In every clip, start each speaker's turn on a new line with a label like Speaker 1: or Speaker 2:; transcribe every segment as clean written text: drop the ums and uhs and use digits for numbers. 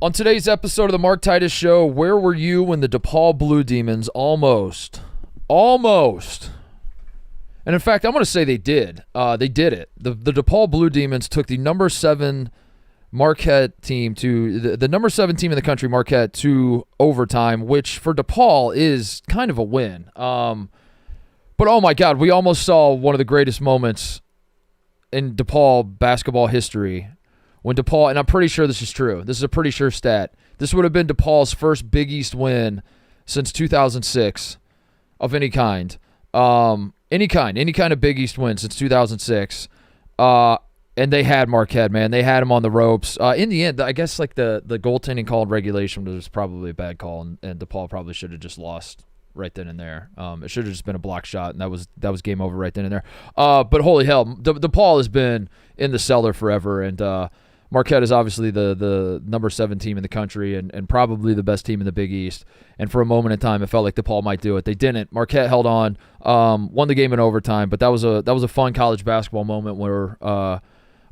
Speaker 1: On today's episode of the Mark Titus Show, where were you when the DePaul Blue Demons almost, and in fact, I'm going to say they did. They did it. The DePaul Blue Demons took the number 7 Marquette team to the number 7 team in the country, Marquette, to overtime, which for DePaul is kind of a win. But oh my God, we almost saw one of the greatest moments in DePaul basketball history. When DePaul, and I'm pretty sure this is true, this is a pretty sure stat, this would have been DePaul's first Big East win since 2006 of any kind. Any kind of Big East win since 2006. And they had Marquette, man. They had him on the ropes. In the end, I guess like the goaltending call in regulation was probably a bad call, and DePaul probably should have just lost right then and there. It should have just been a block shot, and that was game over right then and there. But holy hell, DePaul has been in the cellar forever, and Marquette is obviously the number 7 team in the country and probably the best team in the Big East. And for a moment in time, it felt like DePaul might do it. They didn't. Marquette held on, won the game in overtime. But that was a fun college basketball moment where I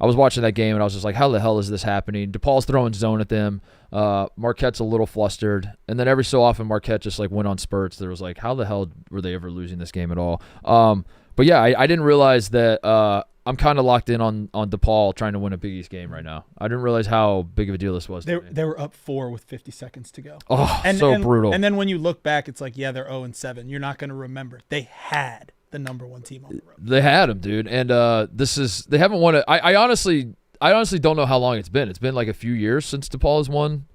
Speaker 1: was watching that game and I was just like, how the hell is this happening? DePaul's throwing zone at them. Marquette's a little flustered. And then every so often Marquette just like went on spurts. There was like, how the hell were they ever losing this game at all? But yeah, I didn't realize that I'm kind of locked in on DePaul trying to win a Big East game right now. I didn't realize how big of a deal this was.
Speaker 2: They were up 4 with 50 seconds to go.
Speaker 1: Oh, so brutal.
Speaker 2: And then when you look back, it's like, yeah, they're 0-7. You're not going to remember. They had the number 1 team on the road.
Speaker 1: They had them, dude. And they haven't won it. I honestly don't know how long it's been. It's been like a few years since DePaul has won.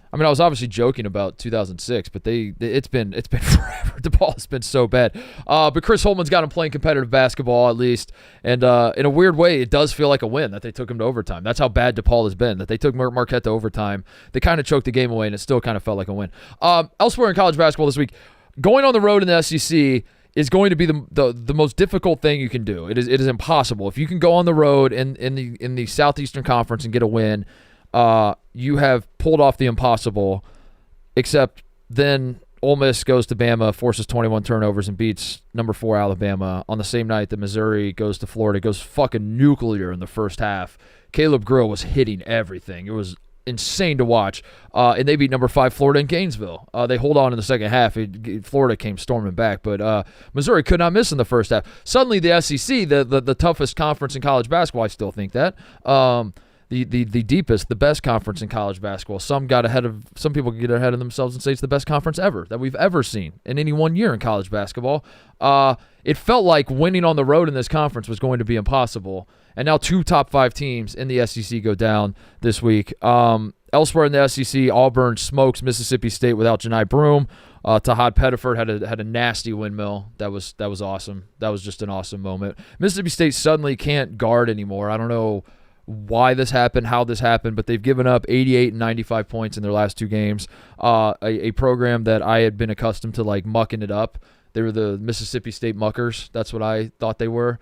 Speaker 1: I mean, I was obviously joking about 2006, but it's been forever. DePaul has been so bad. But Chris Holtman's got him playing competitive basketball at least, and in a weird way, it does feel like a win that they took him to overtime. That's how bad DePaul has been. That they took Marquette to overtime. They kind of choked the game away, and it still kind of felt like a win. Elsewhere in college basketball this week, going on the road in the SEC is going to be the most difficult thing you can do. It is impossible. If you can go on the road in the Southeastern Conference and get a win, you have pulled off the impossible, except then Ole Miss goes to Bama, forces 21 turnovers, and beats number 4 Alabama on the same night that Missouri goes to Florida, goes fucking nuclear in the first half. Caleb Grill was hitting everything. It was insane to watch. And they beat number 5 Florida in Gainesville. They hold on in the second half. Florida came storming back, but Missouri could not miss in the first half. Suddenly the SEC, the toughest conference in college basketball, I still think that, the deepest, the best conference in college basketball. Some people get ahead of themselves and say it's the best conference ever that we've ever seen in any one year in college basketball. It felt like winning on the road in this conference was going to be impossible. And now 2 top 5 teams in the SEC go down this week. Elsewhere in the SEC, Auburn smokes Mississippi State without Janai Broome. Tahad Pettiford had a nasty windmill. That was awesome. That was just an awesome moment. Mississippi State suddenly can't guard anymore. I don't know why this happened, how this happened, but they've given up 88 and 95 points in their last 2 games. A program that I had been accustomed to like mucking it up. They were the Mississippi State Muckers. That's what I thought they were.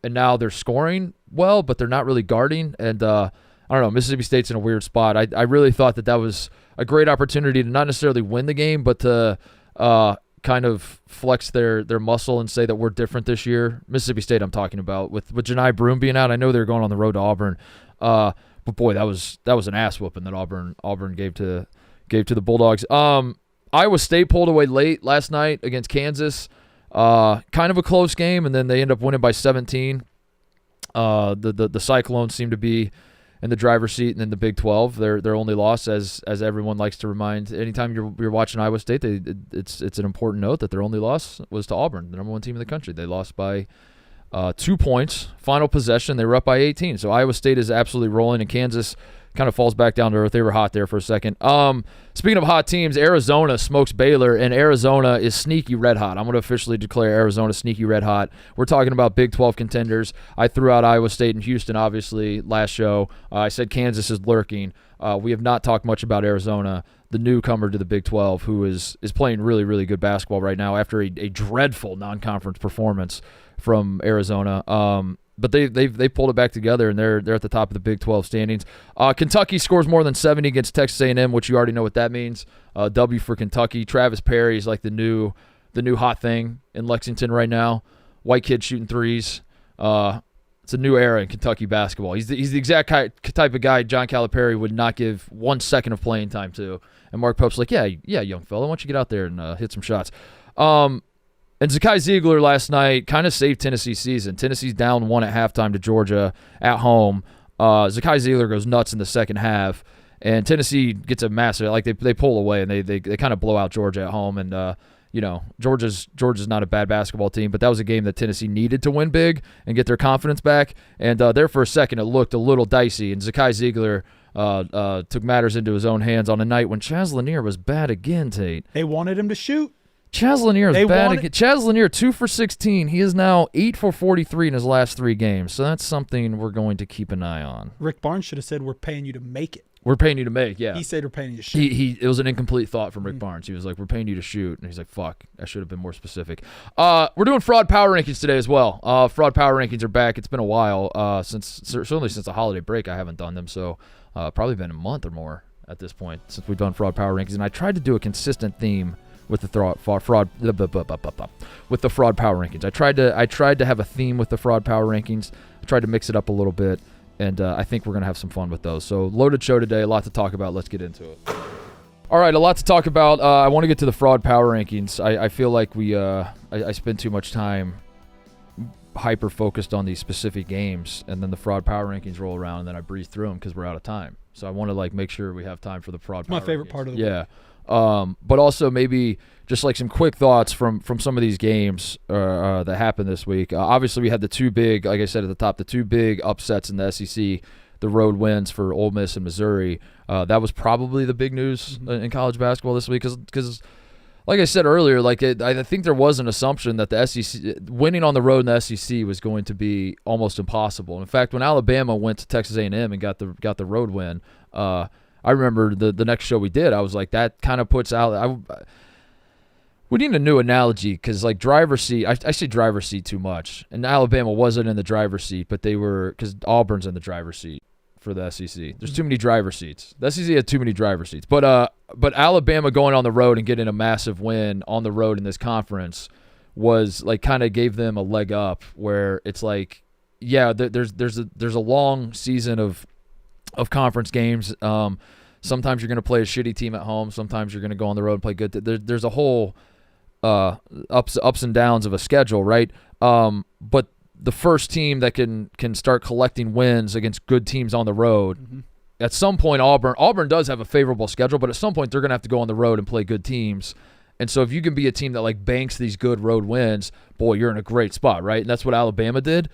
Speaker 1: And now they're scoring well, but they're not really guarding. And I don't know, Mississippi State's in a weird spot. I really thought that was a great opportunity to not necessarily win the game, but to kind of flex their muscle and say that we're different this year. Mississippi State I'm talking about. With Janai Broome being out, I know they're going on the road to Auburn. But boy, that was an ass whooping that Auburn gave to the Bulldogs. Iowa State pulled away late last night against Kansas. Kind of a close game, and then they end up winning by 17. The Cyclones seem to be in the driver's seat, and in the Big 12, their only loss, as everyone likes to remind, anytime you're watching Iowa State, it's an important note that their only loss was to Auburn, the number 1 team in the country. They lost by 2 points. Final possession, they were up by 18. So Iowa State is absolutely rolling, and Kansas kind of falls back down to earth. They were hot there for a second. Speaking of hot teams, Arizona smokes Baylor, and Arizona is sneaky red hot. I'm going to officially declare Arizona sneaky red hot. We're talking about Big 12 contenders. I threw out Iowa State and Houston, obviously, last show. I said Kansas is lurking. We have not talked much about Arizona, the newcomer to the Big 12, who is playing really, really good basketball right now after a dreadful non-conference performance from Arizona. But they pulled it back together, and they're at the top of the Big 12 standings. Kentucky scores more than 70 against Texas A&M, which you already know what that means. W for Kentucky. Travis Perry is like the new hot thing in Lexington right now. White kid shooting threes. It's a new era in Kentucky basketball. He's the exact type of guy John Calipari would not give 1 second of playing time to. And Mark Pope's like, yeah, young fella, why don't you get out there and hit some shots? And Zakai Ziegler last night kind of saved Tennessee's season. Tennessee's down 1 at halftime to Georgia at home. Zakai Ziegler goes nuts in the second half, and Tennessee gets a massive, like they pull away and they kind of blow out Georgia at home. And Georgia's not a bad basketball team, but that was a game that Tennessee needed to win big and get their confidence back. And there for a second, it looked a little dicey. And Zakai Ziegler took matters into his own hands on a night when Chaz Lanier was bad again, Tate.
Speaker 2: They wanted him to shoot.
Speaker 1: Chaz Lanier is bad again. Chaz Lanier, 2 for 16. He is now 8 for 43 in his last 3 games. So that's something we're going to keep an eye on.
Speaker 2: Rick Barnes should have said, we're paying you to make it.
Speaker 1: We're paying you to make, yeah.
Speaker 2: He said we're paying you to shoot.
Speaker 1: It was an incomplete thought from Rick Barnes. He was like, we're paying you to shoot. And he's like, fuck, I should have been more specific. We're doing fraud power rankings today as well. Fraud power rankings are back. It's been a while, certainly since the holiday break I haven't done them. So probably been a month or more at this point since we've done fraud power rankings. And I tried to do a consistent theme with the fraud power rankings. I tried to have a theme with the fraud power rankings. I tried to mix it up a little bit. And I think we're going to have some fun with those. So loaded show today, a lot to talk about. Let's get into it. All right, a lot to talk about. I want to get to the fraud power rankings. I feel like I spend too much time hyper-focused on these specific games, and then the fraud power rankings roll around, and then I breeze through them because we're out of time. So I want to make sure we have time for the fraud power rankings.
Speaker 2: My favorite part of the
Speaker 1: week. But also maybe just some quick thoughts from some of these games that happened this week. Obviously, we had the 2 big, like I said at the top, the 2 big upsets in the SEC, the road wins for Ole Miss and Missouri. That was probably the big news in college basketball this week because like I said earlier, I think there was an assumption that the SEC winning on the road in the SEC was going to be almost impossible. In fact, when Alabama went to Texas A&M and got the road win, I remember the next show we did, I was like, that kind of puts out we need a new analogy because driver's seat, I say driver's seat too much. And Alabama wasn't in the driver's seat, but they were, because Auburn's in the driver's seat for the SEC. There's too many driver's seats. The SEC had too many driver's seats. But Alabama going on the road and getting a massive win on the road in this conference was kind of gave them a leg up where it's there's a long season of conference games. Sometimes you're going to play a shitty team at home. Sometimes you're going to go on the road and play good. There's a whole ups and downs of a schedule, right? But the first team that can start collecting wins against good teams on the road, at some point Auburn does have a favorable schedule, but at some point they're going to have to go on the road and play good teams. And so if you can be a team that banks these good road wins, boy, you're in a great spot, right? And that's what Alabama did.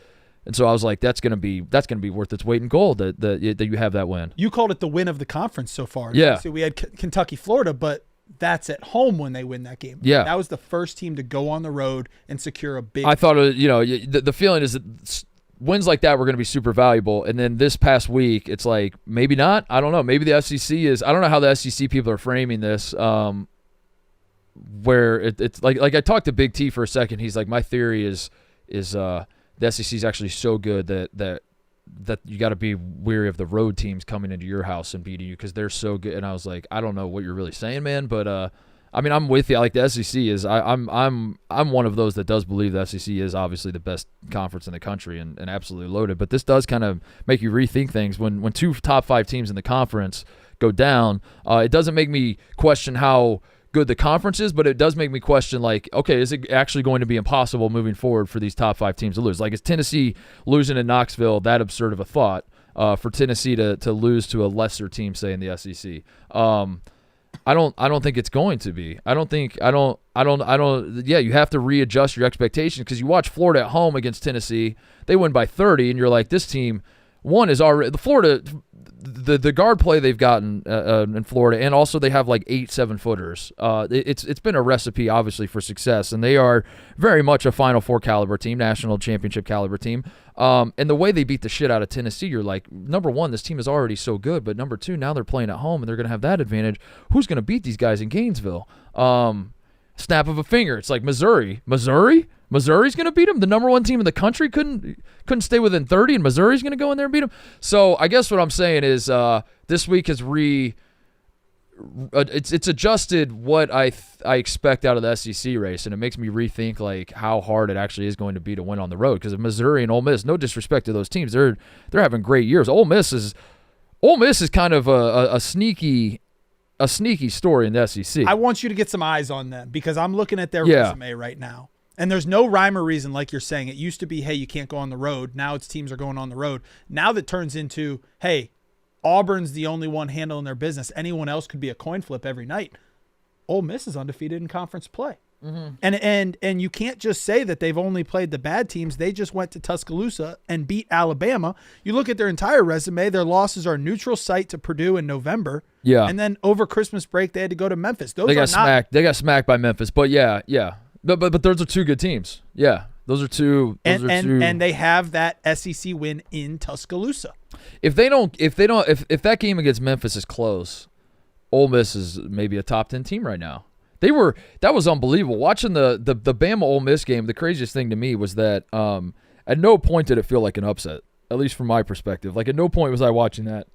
Speaker 1: And so I was like, that's gonna be worth its weight in gold that you have that win.
Speaker 2: You called it the win of the conference so far.
Speaker 1: Yeah.
Speaker 2: So we had Kentucky, Florida, but that's at home when they win that game.
Speaker 1: Yeah.
Speaker 2: That was the first team to go on the road and secure a big.
Speaker 1: I thought, the feeling is that wins like that were going to be super valuable. And then this past week, it's like, maybe not. I don't know. Maybe the SEC is. I don't know how the SEC people are framing this. Where it's like I talked to Big T for a second. He's like, my theory is the SEC is actually so good that you got to be weary of the road teams coming into your house and beating you because they're so good. And I was like, I don't know what you're really saying, man, but I mean, I'm with you. Like the SEC is, I'm one of those that does believe the SEC is obviously the best conference in the country and absolutely loaded. But this does kind of make you rethink things when 2 top 5 teams in the conference go down. It doesn't make me question how good the conference is, but it does make me question, okay, is it actually going to be impossible moving forward for these top 5 teams to lose? Is Tennessee losing in Knoxville that absurd of a thought for Tennessee to lose to a lesser team, say in the SEC? I don't think it's going to be. Yeah, you have to readjust your expectations because you watch Florida at home against Tennessee, they win by 30, and you're like, this team, one is already the Florida. The guard play they've gotten in Florida, and also they have 8 7-footers. It's been a recipe, obviously, for success, and they are very much a Final Four caliber team, national championship caliber team. And the way they beat the shit out of Tennessee, you're like, number one, this team is already so good, but number two, now they're playing at home, and they're going to have that advantage. Who's going to beat these guys in Gainesville? Snap of a finger. It's like Missouri. Missouri's going to beat them. The number 1 team in the country couldn't stay within 30, and Missouri's going to go in there and beat them. So I guess what I'm saying is this week has it's adjusted what I expect out of the SEC race, and it makes me rethink like how hard it actually is going to be to win on the road. Because Missouri and Ole Miss, no disrespect to those teams, they're having great years. Ole Miss is kind of a sneaky story in the SEC.
Speaker 2: I want you to get some eyes on them because I'm looking at their resume right now. And there's no rhyme or reason, like you're saying. It used to be, hey, you can't go on the road. Now it's teams are going on the road. Now that turns into, hey, Auburn's the only one handling their business. Anyone else could be a coin flip every night. Ole Miss is undefeated in conference play. Mm-hmm. And you can't just say that they've only played the bad teams. They just went to Tuscaloosa and beat Alabama. You look at their entire resume, their losses are neutral site to Purdue in November.
Speaker 1: Yeah.
Speaker 2: And then over Christmas break, they had to go to Memphis.
Speaker 1: They got smacked by Memphis. But yeah. But those are two good teams. Yeah. Those are two.
Speaker 2: And they have that SEC win in Tuscaloosa.
Speaker 1: If that game against Memphis is close, Ole Miss is maybe a top 10 team right now. That was unbelievable. Watching the Bama Ole Miss game, the craziest thing to me was that at no point did it feel like an upset, at least from my perspective. Like at no point was I watching that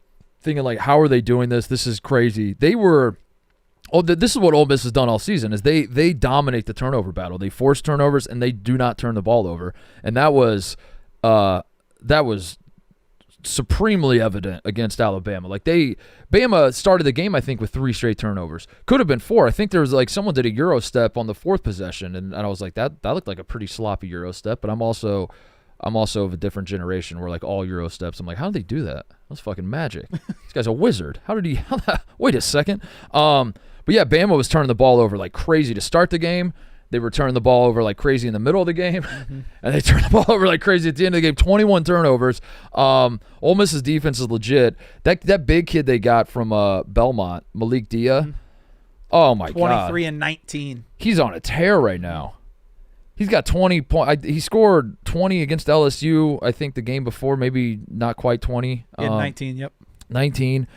Speaker 1: thinking like, how are they doing this? This is crazy. This is what Ole Miss has done all season is they dominate the turnover battle. They force turnovers and they do not turn the ball over. And that was supremely evident against Alabama. Like Bama started the game, I think, with 3 straight turnovers. Could have been 4. I think there was like someone did a Euro step on the 4th possession, and I was like, that looked like a pretty sloppy Euro step. But I'm also of a different generation where like all Euro steps, I'm like, how did they do that? That's fucking magic. This guy's a wizard. Wait a second. But yeah, Bama was turning the ball over like crazy to start the game. They were turning the ball over like crazy in the middle of the game, and they turned the ball over like crazy at the end of the game. 21 turnovers. Ole Miss's defense is legit. That big kid they got from Belmont, Malik Dia. Oh my god,
Speaker 2: 23 and 19.
Speaker 1: He's on a tear right now. He's got 20 points. He scored 20 against LSU. I think the game before, maybe not quite 20.
Speaker 2: 19. Yep.
Speaker 1: 19.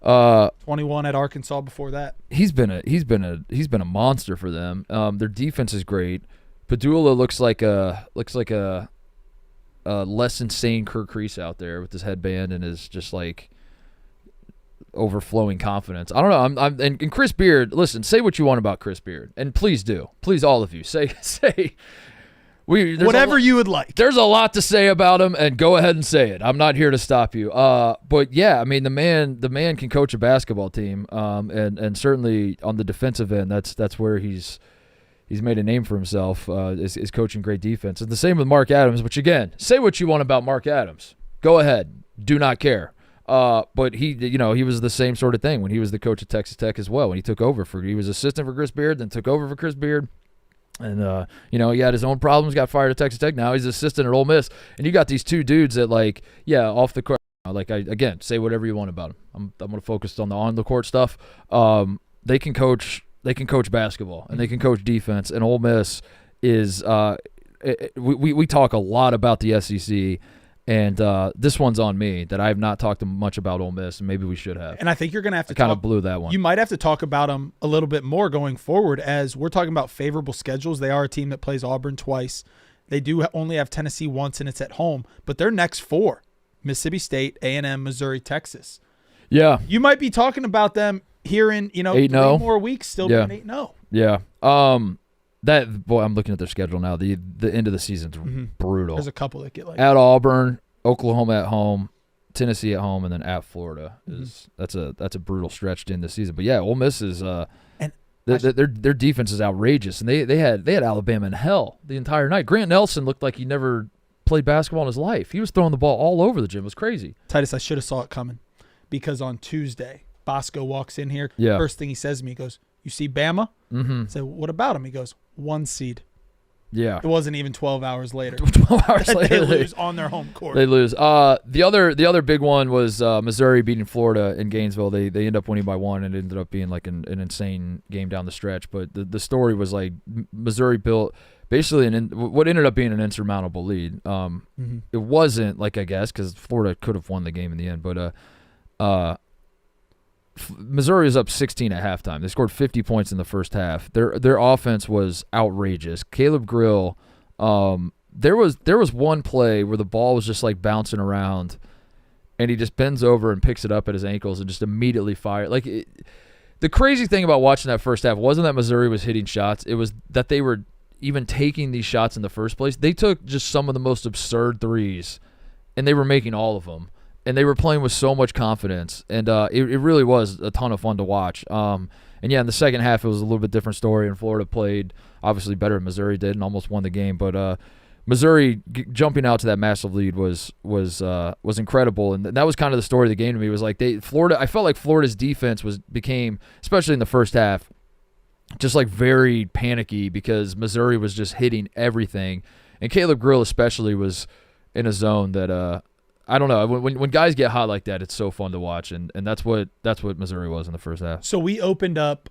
Speaker 2: 21 at Arkansas before that.
Speaker 1: He's been a monster for them. Their defense is great. Padula looks like a less insane Kirk Crease out there with his headband and his just like overflowing confidence. I don't know. And Chris Beard. Listen, say what you want about Chris Beard, and please do. Please, all of you, say.
Speaker 2: Whatever you would like.
Speaker 1: There's a lot to say about him, and go ahead and say it. I'm not here to stop you. But yeah, I mean, the man can coach a basketball team, and certainly on the defensive end, that's where he's made a name for himself. Is coaching great defense, and the same with Mark Adams. Which again, say what you want about Mark Adams. Go ahead, do not care. But he was the same sort of thing when he was the coach at Texas Tech as well. When he took over he was assistant for Chris Beard, then took over for Chris Beard. And, he had his own problems, got fired at Texas Tech. Now he's assistant at Ole Miss. And you got these two dudes that, like, yeah, off the court. Like, again, say whatever you want about them. I'm going to focus on the on-the-court stuff. They can coach basketball, and they can coach defense. And Ole Miss is we talk a lot about the SEC, and this one's on me that I have not talked much about Ole Miss, and maybe we should have.
Speaker 2: And I think you're going to have to
Speaker 1: kind of blew that one.
Speaker 2: You might have to talk about them a little bit more going forward as we're talking about favorable schedules. They are a team that plays Auburn twice. They do only have Tennessee once, and it's at home. But their next 4, Mississippi State, A&M, Missouri, Texas.
Speaker 1: Yeah.
Speaker 2: You might be talking about them here in 3 more weeks still being 8-0.
Speaker 1: Yeah. I'm looking at their schedule now. The end of the season's brutal.
Speaker 2: There's a couple that get like
Speaker 1: at Auburn, Oklahoma at home, Tennessee at home, and then at Florida. That's a brutal stretch to end the season. But yeah, Ole Miss is their defense is outrageous, and they had Alabama in hell the entire night. Grant Nelson looked like he never played basketball in his life. He was throwing the ball all over the gym. It was crazy.
Speaker 2: Titus, I should have saw it coming because on Tuesday, Bosco walks in here.
Speaker 1: Yeah.
Speaker 2: First thing he says to me, he goes, "You see Bama?" I said, "What about him?" He goes, 1 seed.
Speaker 1: Yeah.
Speaker 2: It wasn't even 12 hours later.
Speaker 1: 12 hours later.
Speaker 2: They lose on their home court.
Speaker 1: They lose. The other big one was Missouri beating Florida in Gainesville. They end up winning by 1, and it ended up being like an insane game down the stretch. But the story was like Missouri built basically what ended up being an insurmountable lead. It wasn't like, I guess, because Florida could have won the game in the end, but Missouri was up 16 at halftime. They scored 50 points in the first half. Their offense was outrageous. Caleb Grill, there was one play where the ball was just like bouncing around, and he just bends over and picks it up at his ankles and just immediately fires. Like the crazy thing about watching that first half wasn't that Missouri was hitting shots. It was that they were even taking these shots in the first place. They took just some of the most absurd threes, and they were making all of them. And they were playing with so much confidence. And it really was a ton of fun to watch. And, yeah, in the second half, it was a little bit different story, and Florida played obviously better than Missouri did and almost won the game. But Missouri jumping out to that massive lead was incredible, and that was kind of the story of the game to me. Was like Florida. I felt like Florida's defense became, especially in the first half, just like very panicky because Missouri was just hitting everything, and Caleb Grill especially was in a zone that I don't know. When guys get hot like that, it's so fun to watch, and that's what Missouri was in the first half.
Speaker 2: So we opened up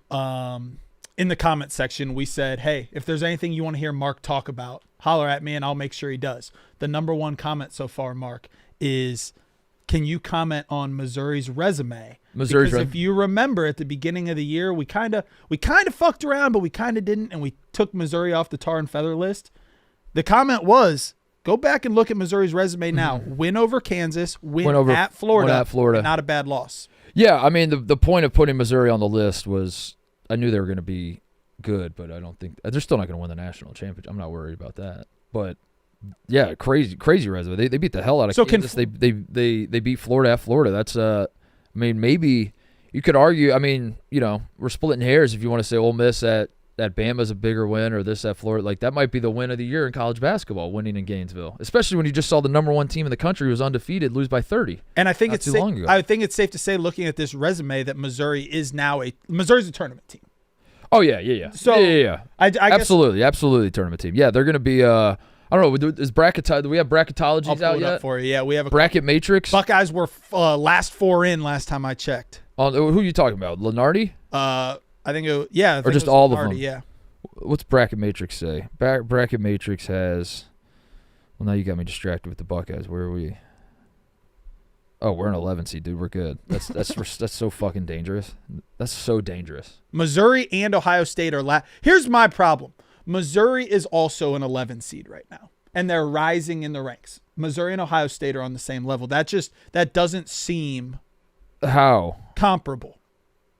Speaker 2: in the comment section. We said, hey, if there's anything you want to hear Mark talk about, holler at me and I'll make sure he does. The number one comment so far, Mark, is can you comment on Missouri's resume? Because if you remember at the beginning of the year, we kind of fucked around, but we kind of didn't, and we took Missouri off the tar and feather list. The comment was, go back and look at Missouri's resume now. Win over Kansas, win at Florida, not a bad loss.
Speaker 1: Yeah, I mean, the point of putting Missouri on the list was I knew they were going to be good, but I don't think – they're still not going to win the national championship. I'm not worried about that. But, yeah, crazy resume. They beat the hell out of Kansas. They beat Florida at Florida. That's I mean, maybe you could argue – I mean, you know, we're splitting hairs if you want to say Ole Miss at Bama's a bigger win or this at Florida. Like, that might be the win of the year in college basketball, winning in Gainesville, especially when you just saw the number one team in the country was undefeated lose by 30.
Speaker 2: And I think it's safe to say, looking at this resume, that Missouri is now Missouri's a tournament team.
Speaker 1: Oh, yeah.
Speaker 2: So,
Speaker 1: yeah.
Speaker 2: I
Speaker 1: absolutely tournament team. Yeah, they're going to be I don't know, do we have bracketologies out yet?
Speaker 2: Up for you. Yeah, we have a
Speaker 1: bracket matrix.
Speaker 2: Buckeyes were last four in last time I checked.
Speaker 1: Who are you talking about? Lenardi?
Speaker 2: I think or
Speaker 1: just all of them.
Speaker 2: Yeah.
Speaker 1: What's bracket matrix say? Bracket matrix has. Well, now you got me distracted with the Buckeyes. Where are we? Oh, we're an 11 seed, dude. We're good. That's so fucking dangerous. That's so dangerous.
Speaker 2: Missouri and Ohio State are Here's my problem. Missouri is also an 11 seed right now, and they're rising in the ranks. Missouri and Ohio State are on the same level. That doesn't seem comparable.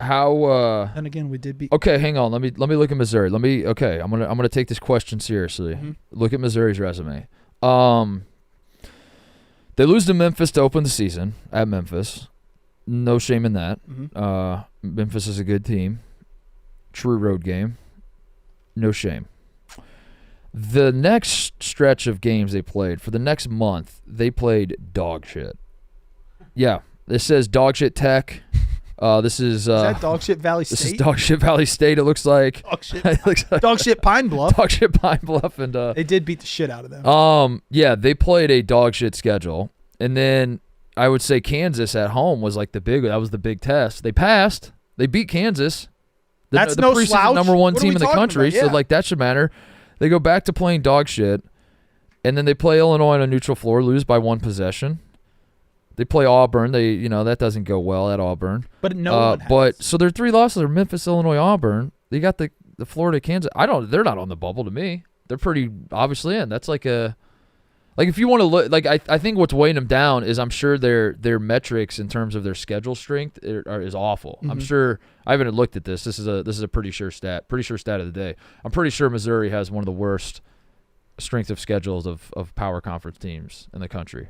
Speaker 1: How
Speaker 2: and again, we did beat.
Speaker 1: Okay, hang on. Let me look at Missouri. I'm gonna take this question seriously. Mm-hmm. Look at Missouri's resume. They lose to Memphis to open the season at Memphis. No shame in that. Mm-hmm. Memphis is a good team. True road game. No shame. The next stretch of games they played, for the next month, they played dog shit. Yeah, this says dog shit Tech. This is
Speaker 2: that Dog Shit Valley State?
Speaker 1: This is Dog Shit Valley State. It looks like
Speaker 2: Dog Shit Pine Bluff.
Speaker 1: Dog Shit Pine Bluff, and
Speaker 2: they did beat the shit out of them.
Speaker 1: Yeah, they played a dog shit schedule, and then I would say Kansas at home was like that was the big test. They passed. They beat Kansas.
Speaker 2: That's no slouch.
Speaker 1: Number one team in the country,
Speaker 2: yeah.
Speaker 1: So like that should matter. They go back to playing dog shit, and then they play Illinois on a neutral floor, lose by one possession. They play Auburn. That doesn't go well at Auburn.
Speaker 2: But no one has.
Speaker 1: So their three losses are Memphis, Illinois, Auburn. They got the Florida, Kansas. They're not on the bubble to me. They're pretty obviously in. That's like if you want to look, like I think what's weighing them down is I'm sure their metrics in terms of their schedule strength is awful. Mm-hmm. I'm sure I haven't looked at this. This is a pretty sure stat of the day. I'm pretty sure Missouri has one of the worst strength of schedules of power conference teams in the country.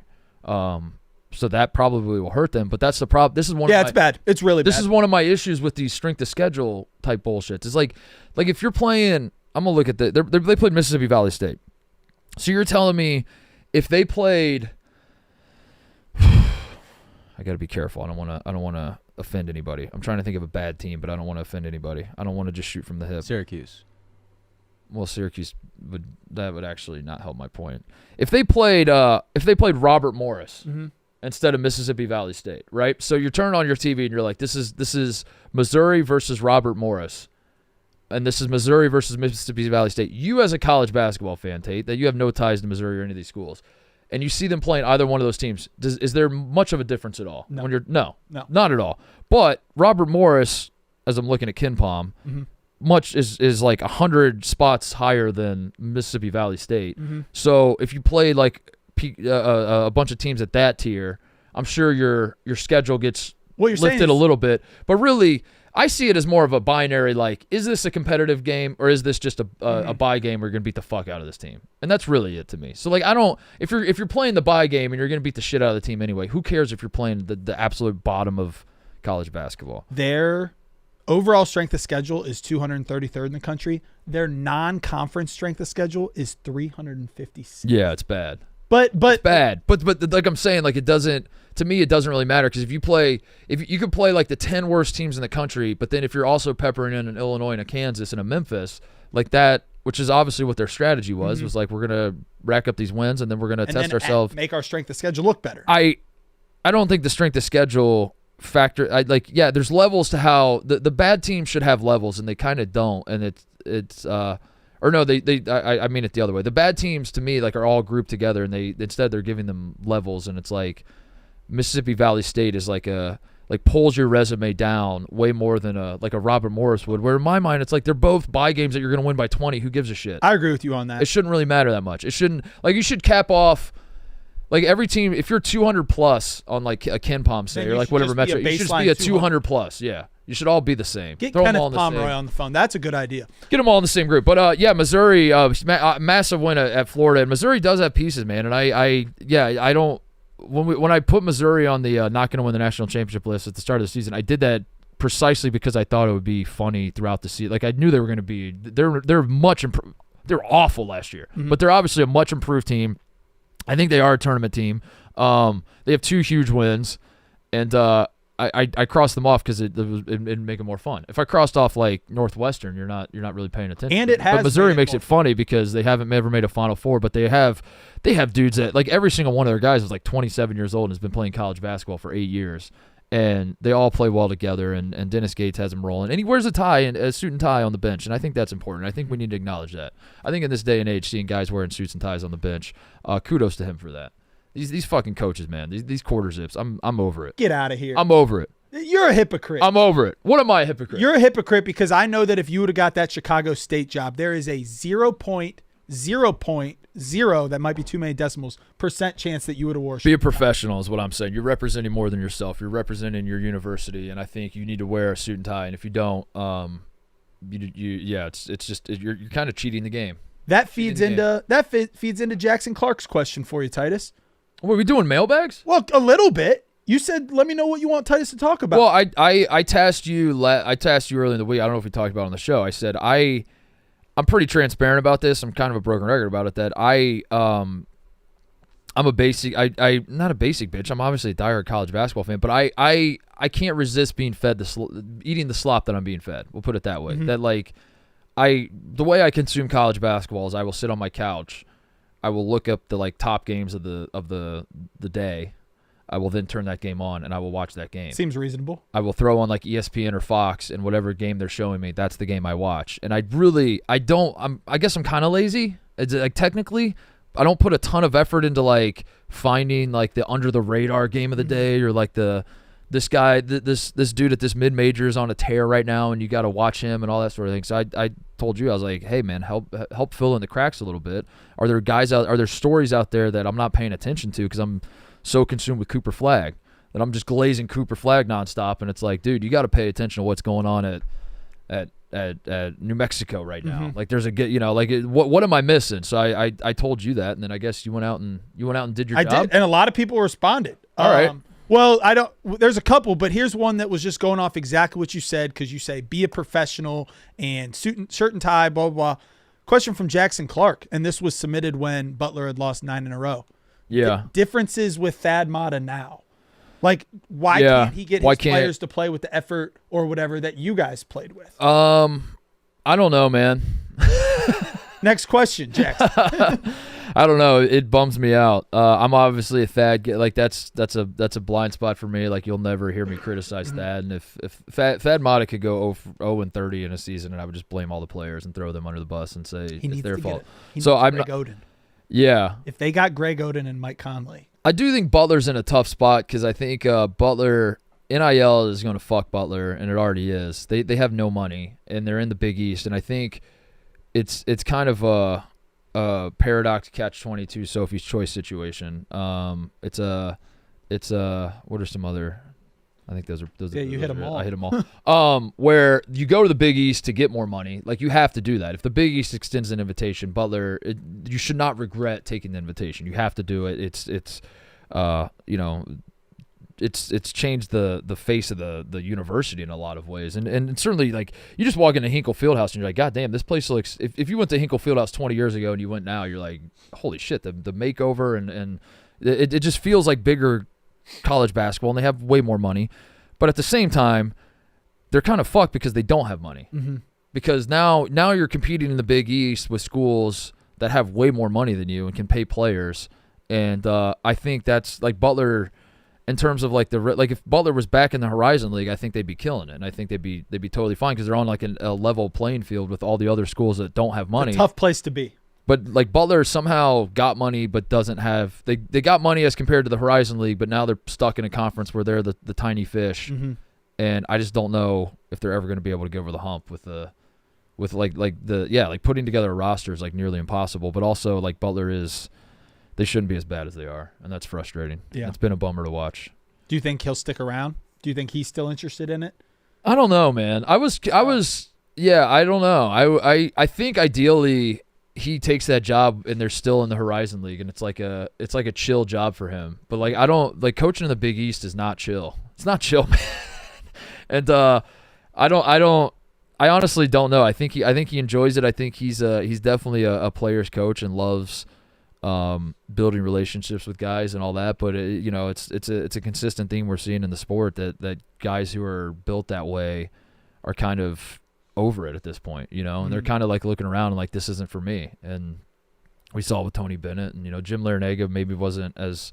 Speaker 1: So that probably will hurt them, but that's the problem. This is one.
Speaker 2: Yeah, it's bad. It's really bad.
Speaker 1: This is one of my issues with these strength of schedule type bullshits. It's like if you're playing, I'm gonna look at they played Mississippi Valley State. So you're telling me if they played, I got to be careful. I don't want to offend anybody. I'm trying to think of a bad team, but I don't want to offend anybody. I don't want to just shoot from the hip.
Speaker 3: Syracuse.
Speaker 1: Well, Syracuse would actually not help my point. If they played Robert Morris. Mm-hmm. Instead of Mississippi Valley State, right? So you're turning on your TV and you're like, this is Missouri versus Robert Morris, and this is Missouri versus Mississippi Valley State. You as a college basketball fan, Tate, that you have no ties to Missouri or any of these schools, and you see them playing either one of those teams, is there much of a difference at all?
Speaker 2: No.
Speaker 1: No, not at all. But Robert Morris, as I'm looking at KenPom, mm-hmm. much is like 100 spots higher than Mississippi Valley State. Mm-hmm. So if you play like a bunch of teams at that tier, I'm sure your schedule gets lifted a little bit. But really, I see it as more of a binary, like, is this a competitive game or is this just a bye game where you're going to beat the fuck out of this team? And that's really it to me. So, like, I don't – if you're playing the bye game and you're going to beat the shit out of the team anyway, who cares if you're playing the absolute bottom of college basketball?
Speaker 2: Their overall strength of schedule is 233rd in the country. Their non-conference strength of schedule is 356.
Speaker 1: Yeah, it's bad.
Speaker 2: But
Speaker 1: it's bad. But like I'm saying, like, it doesn't – to me, it doesn't really matter because if you could play like the 10 worst teams in the country, but then if you're also peppering in an Illinois and a Kansas and a Memphis like that, which is obviously what their strategy was like, we're going to rack up these wins and then we're going to test ourselves.
Speaker 2: Make our strength of schedule look better.
Speaker 1: I don't think the strength of schedule factor – there's levels to how the bad teams should have levels and they kind of don't. And I mean it the other way. The bad teams to me like are all grouped together and instead they're giving them levels and it's like – Mississippi Valley State is like pulls your resume down way more than a Robert Morris would. Where in my mind, it's like they're both bye games that you're going to win by 20. Who gives a shit?
Speaker 2: I agree with you on that.
Speaker 1: It shouldn't really matter that much. It shouldn't you should cap off like every team. If you're 200 plus on like a Ken Palm say or like whatever metric, you should just be a 200 plus. Yeah, you should all be the same.
Speaker 2: Get Kenneth Pomeroy on the phone. That's a good idea. Get
Speaker 1: them all in the same group. But Missouri, massive win at Florida, and Missouri does have pieces, man. And I don't. When I put Missouri on the not going to win the national championship list at the start of the season, I did that precisely because I thought it would be funny throughout the season. Like I knew they were going to be they're much improved. They're awful last year, but they're obviously a much improved team. I think they are a tournament team. They have 2 huge wins, and I crossed them off because it'd make it more fun. If I crossed off like Northwestern, you're not really paying attention.
Speaker 2: And
Speaker 1: but Missouri makes it funny because they haven't ever made a Final Four, but they have dudes that like every single one of their guys is like 27 years old and has been playing college basketball for 8 years, and they all play well together. And Dennis Gates has them rolling, and he wears a suit and tie on the bench, and I think that's important. I think we need to acknowledge that. I think in this day and age, seeing guys wearing suits and ties on the bench, kudos to him for that. These fucking coaches, man. These quarter zips. I'm over it.
Speaker 2: Get out of here.
Speaker 1: I'm over it.
Speaker 2: You're a hypocrite.
Speaker 1: I'm over it. What am I, a hypocrite?
Speaker 2: You're a hypocrite because I know that if you would have got that Chicago State job, there is a 0.0, that might be too many decimals, % chance that you would have worn.
Speaker 1: Be a professional is what I'm saying. You're representing more than yourself. You're representing your university, and I think you need to wear a suit and tie. And if you don't, you're kind of cheating the game.
Speaker 2: That feeds into Jackson Clark's question for you, Titus.
Speaker 1: What, are we doing mailbags?
Speaker 2: Well, a little bit. You said, let me know what you want Titus to talk about.
Speaker 1: Well, I tasked you early in the week. I don't know if we talked about it on the show. I said I'm pretty transparent about this. I'm kind of a broken record about it. That I'm a basic. I not a basic bitch. I'm obviously a diehard college basketball fan, but I can't resist being fed eating the slop that I'm being fed. We'll put it that way. That like the way I consume college basketball is I will sit on my couch. I will look up the like top games of the day. I will then turn that game on and I will watch that game.
Speaker 2: Seems reasonable.
Speaker 1: I will throw on like ESPN or Fox and whatever game they're showing me, that's the game I watch. And I guess I'm kind of lazy. It's like technically, I don't put a ton of effort into like finding like the under the radar game of the day or like this guy, this dude at this mid major is on a tear right now and you got to watch him and all that sort of thing. So I told you, I was like, hey man, help fill in the cracks a little bit. Are there stories out there that I'm not paying attention to because I'm so consumed with Cooper Flagg that I'm just glazing Cooper Flagg nonstop, and it's like, dude, you got to pay attention to what's going on at New Mexico right now. Like there's what am I missing? So I told you that, and then I guess you went out and did your job.
Speaker 2: I did, and a lot of people responded.
Speaker 1: All right.
Speaker 2: Well, there's a couple, but here's one that was just going off exactly what you said because you say be a professional and shirt and tie, blah, blah, blah. Question from Jackson Clark, and this was submitted when Butler had lost 9 in a row.
Speaker 1: Yeah.
Speaker 2: Differences with Thad Matta now. Like, why can't he get his players to play with the effort or whatever that you guys played with?
Speaker 1: I don't know, man.
Speaker 2: Next question, Jackson.
Speaker 1: I don't know. It bums me out. I'm obviously a Thad. Like that's a blind spot for me. Like you'll never hear me criticize Thad. And if Thad Matta could go 0-30 in a season, and I would just blame all the players and throw them under the bus and say it's their fault.
Speaker 2: So I'm Greg Oden.
Speaker 1: Yeah.
Speaker 2: If they got Greg Oden and Mike Conley.
Speaker 1: I do think Butler's in a tough spot because I think Butler, NIL is going to fuck Butler, and it already is. They have no money, and they're in the Big East, and I think it's kind of a paradox catch-22 Sophie's Choice situation. It's what are some other I think those are
Speaker 2: you hit them all.
Speaker 1: I hit them all. Where you go to the Big East to get more money, like you have to do that. If the Big East extends an invitation, Butler, you should not regret taking the invitation. You have to do it. It's changed the face of the university in a lot of ways, and certainly like you just walk into Hinkle Fieldhouse and you're like, God damn, this place looks. If you went to Hinkle Fieldhouse 20 years ago and you went now, you're like, holy shit, the makeover and it just feels like bigger college basketball, and they have way more money, but at the same time, they're kind of fucked because they don't have money.
Speaker 2: Mm-hmm.
Speaker 1: Because now you're competing in the Big East with schools that have way more money than you and can pay players, and I think that's like Butler. In terms of like if Butler was back in the Horizon League, I think they'd be killing it, and I think they'd be totally fine because they're on like a level playing field with all the other schools that don't have money.
Speaker 2: A tough place to be.
Speaker 1: But like Butler somehow got money, but doesn't have they got money as compared to the Horizon League, but now they're stuck in a conference where they're the tiny fish,
Speaker 2: mm-hmm.
Speaker 1: and I just don't know if they're ever going to be able to get over the hump with putting together a roster is like nearly impossible. But also like Butler is. They shouldn't be as bad as they are, and that's frustrating.
Speaker 2: Yeah.
Speaker 1: It's been a bummer to watch.
Speaker 2: Do you think he'll stick around? Do you think he's still interested in it?
Speaker 1: I don't know, man. I don't know. I think ideally he takes that job and they're still in the Horizon League, and it's like a chill job for him. But like I don't like coaching in the Big East is not chill. It's not chill, man. And I honestly don't know. I think he enjoys it. I think he's definitely a player's coach and loves building relationships with guys and all that, but it's a consistent thing we're seeing in the sport that guys who are built that way are kind of over it at this point, and they're kind of like looking around and like, this isn't for me. And we saw with Tony Bennett and Jim Larinaga maybe wasn't as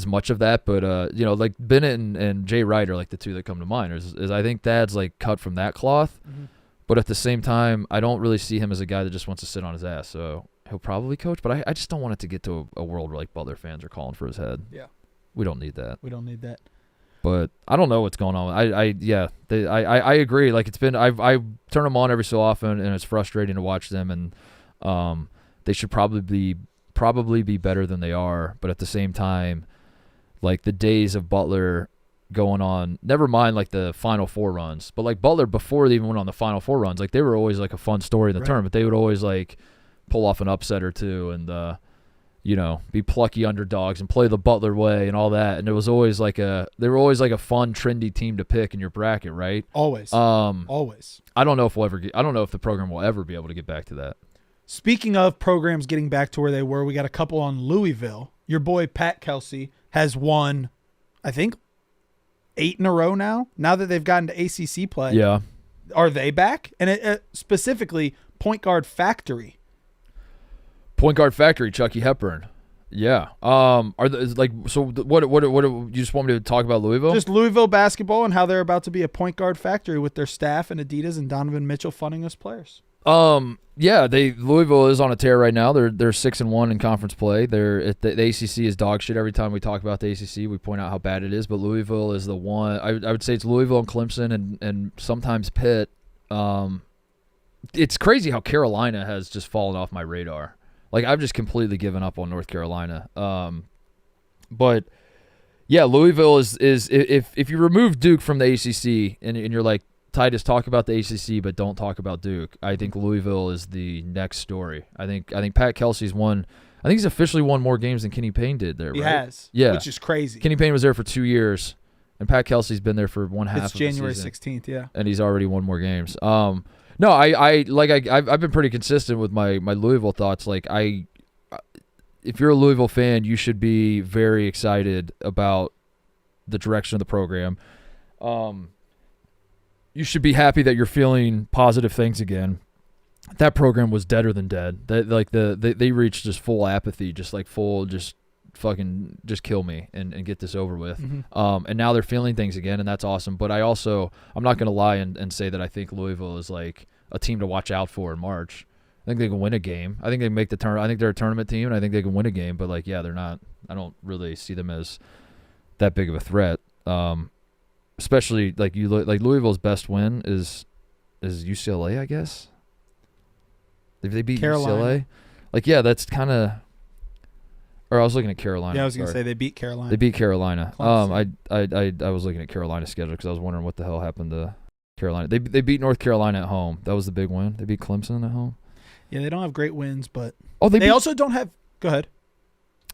Speaker 1: much of that, but like Bennett and Jay Wright are like the two that come to mind. Is I think Thad's like cut from that cloth,
Speaker 2: mm-hmm.
Speaker 1: but at the same time, I don't really see him as a guy that just wants to sit on his ass. So he'll probably coach, but I just don't want it to get to a world where like Butler fans are calling for his head.
Speaker 2: Yeah,
Speaker 1: we don't need that.
Speaker 2: We don't need that.
Speaker 1: But I don't know what's going on. I agree. Like it's been, I turn them on every so often, and it's frustrating to watch them. And they should probably be better than they are. But at the same time, like the days of Butler going on, never mind like the Final Four runs, but like Butler before they even went on the Final Four runs, like they were always like a fun story in the tournament. They would always like pull off an upset or two and be plucky underdogs and play the Butler way and all that. And it was always like they were always like a fun, trendy team to pick in your bracket, right?
Speaker 2: Always.
Speaker 1: Always. I don't know if the program will ever be able to get back to that.
Speaker 2: Speaking of programs getting back to where they were, we got a couple on Louisville. Your boy Pat Kelsey has won, I think, 8 in a row now that they've gotten to ACC play.
Speaker 1: Yeah.
Speaker 2: Are they back? And specifically, Point Guard Factory.
Speaker 1: Point Guard Factory, Chucky Hepburn. Yeah. What you just want me to talk about Louisville?
Speaker 2: Just Louisville basketball and how they're about to be a point guard factory with their staff and Adidas and Donovan Mitchell funding us players.
Speaker 1: Yeah, Louisville is on a tear right now. They're 6-1 in conference play. The ACC is dog shit. Every time we talk about the ACC, we point out how bad it is. But Louisville is the one. I would say it's Louisville and Clemson and sometimes Pitt. It's crazy how Carolina has just fallen off my radar. Like I've just completely given up on North Carolina. But yeah, Louisville is if you remove Duke from the ACC and you're like, Titus, talk about the ACC, but don't talk about Duke. I think Louisville is the next story. I think Pat Kelsey's won. I think he's officially won more games than Kenny Payne did there. Right?
Speaker 2: He has.
Speaker 1: Yeah,
Speaker 2: which is crazy.
Speaker 1: Kenny Payne was there for 2 years, and Pat Kelsey's been there for one half.
Speaker 2: It's January 16th. Yeah,
Speaker 1: and he's already won more games. No, I've been pretty consistent with my Louisville thoughts. Like if you're a Louisville fan, you should be very excited about the direction of the program. You should be happy that you're feeling positive things again. That program was deader than dead. They reached just full apathy, just fucking kill me and get this over with.
Speaker 2: Mm-hmm.
Speaker 1: And now they're feeling things again, and that's awesome. But I'm not going to lie and say that I think Louisville is like a team to watch out for in March. I think they can win a game. I think they can make the turn. I think they're a tournament team, and I think they can win a game. But they're not. I don't really see them as that big of a threat. Especially like Louisville's best win is UCLA, I guess. If they beat
Speaker 2: Carolina.
Speaker 1: UCLA, that's kind of. Or I was looking at Carolina.
Speaker 2: Yeah, I was going to say they beat Carolina.
Speaker 1: They beat Carolina.
Speaker 2: Clemson.
Speaker 1: I was looking at Carolina's schedule because I was wondering what the hell happened to Carolina. They beat North Carolina at home. That was the big win. They beat Clemson at home.
Speaker 2: Yeah, they don't have great wins, but
Speaker 1: they
Speaker 2: also don't have. Go ahead.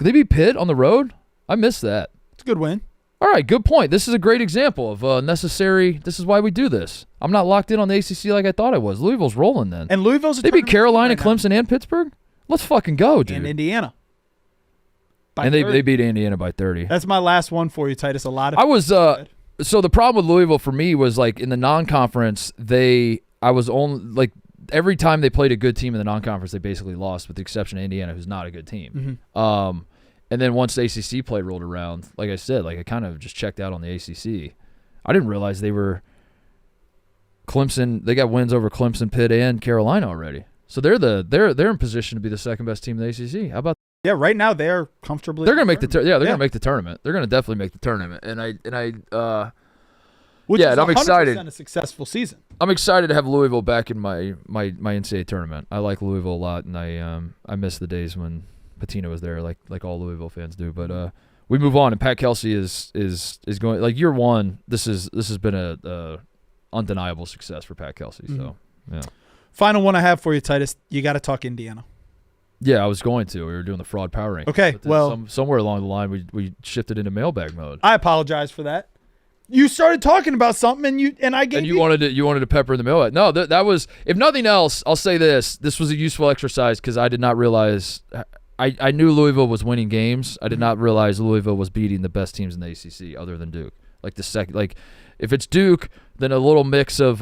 Speaker 1: They beat Pitt on the road. I missed that.
Speaker 2: It's a good win.
Speaker 1: All right, good point. This is a great example of necessary. This is why we do this. I'm not locked in on the ACC like I thought I was. Louisville's rolling then.
Speaker 2: And Louisville's
Speaker 1: they beat Carolina, Clemson, and Pittsburgh. Let's fucking go, dude.
Speaker 2: And Indiana.
Speaker 1: And they beat Indiana by 30.
Speaker 2: That's my last one for you, Titus. A lot of.
Speaker 1: I was so the problem with Louisville for me was like in the non-conference I was only like every time they played a good team in the non-conference they basically lost with the exception of Indiana who's not a good team.
Speaker 2: Mm-hmm.
Speaker 1: And then once the ACC play rolled around, like I said, like I kind of just checked out on the ACC. I didn't realize they were Clemson. They got wins over Clemson, Pitt, and Carolina already. So they're in position to be the second best team in the ACC. How about?
Speaker 2: Yeah, right now they're comfortably.
Speaker 1: They're gonna make gonna make the tournament. They're gonna definitely make the tournament, and
Speaker 2: which is
Speaker 1: I'm excited.
Speaker 2: A successful season.
Speaker 1: I'm excited to have Louisville back in my NCAA tournament. I like Louisville a lot, and I miss the days when Patina was there, like all Louisville fans do. But we move on, and Pat Kelsey is going like year one. This has been a undeniable success for Pat Kelsey. So yeah.
Speaker 2: Final one I have for you, Titus. You got to talk Indiana.
Speaker 1: Yeah, I was going to. We were doing the fraud power ranking.
Speaker 2: Okay, well,
Speaker 1: somewhere along the line we shifted into mailbag mode.
Speaker 2: I apologize for that. You started talking about something, and I gave
Speaker 1: you wanted to pepper in the mailbag. No, that was, if nothing else, I'll say this. This was a useful exercise because I did not realize. I knew Louisville was winning games. I did not realize Louisville was beating the best teams in the ACC other than Duke. If it's Duke, then a little mix of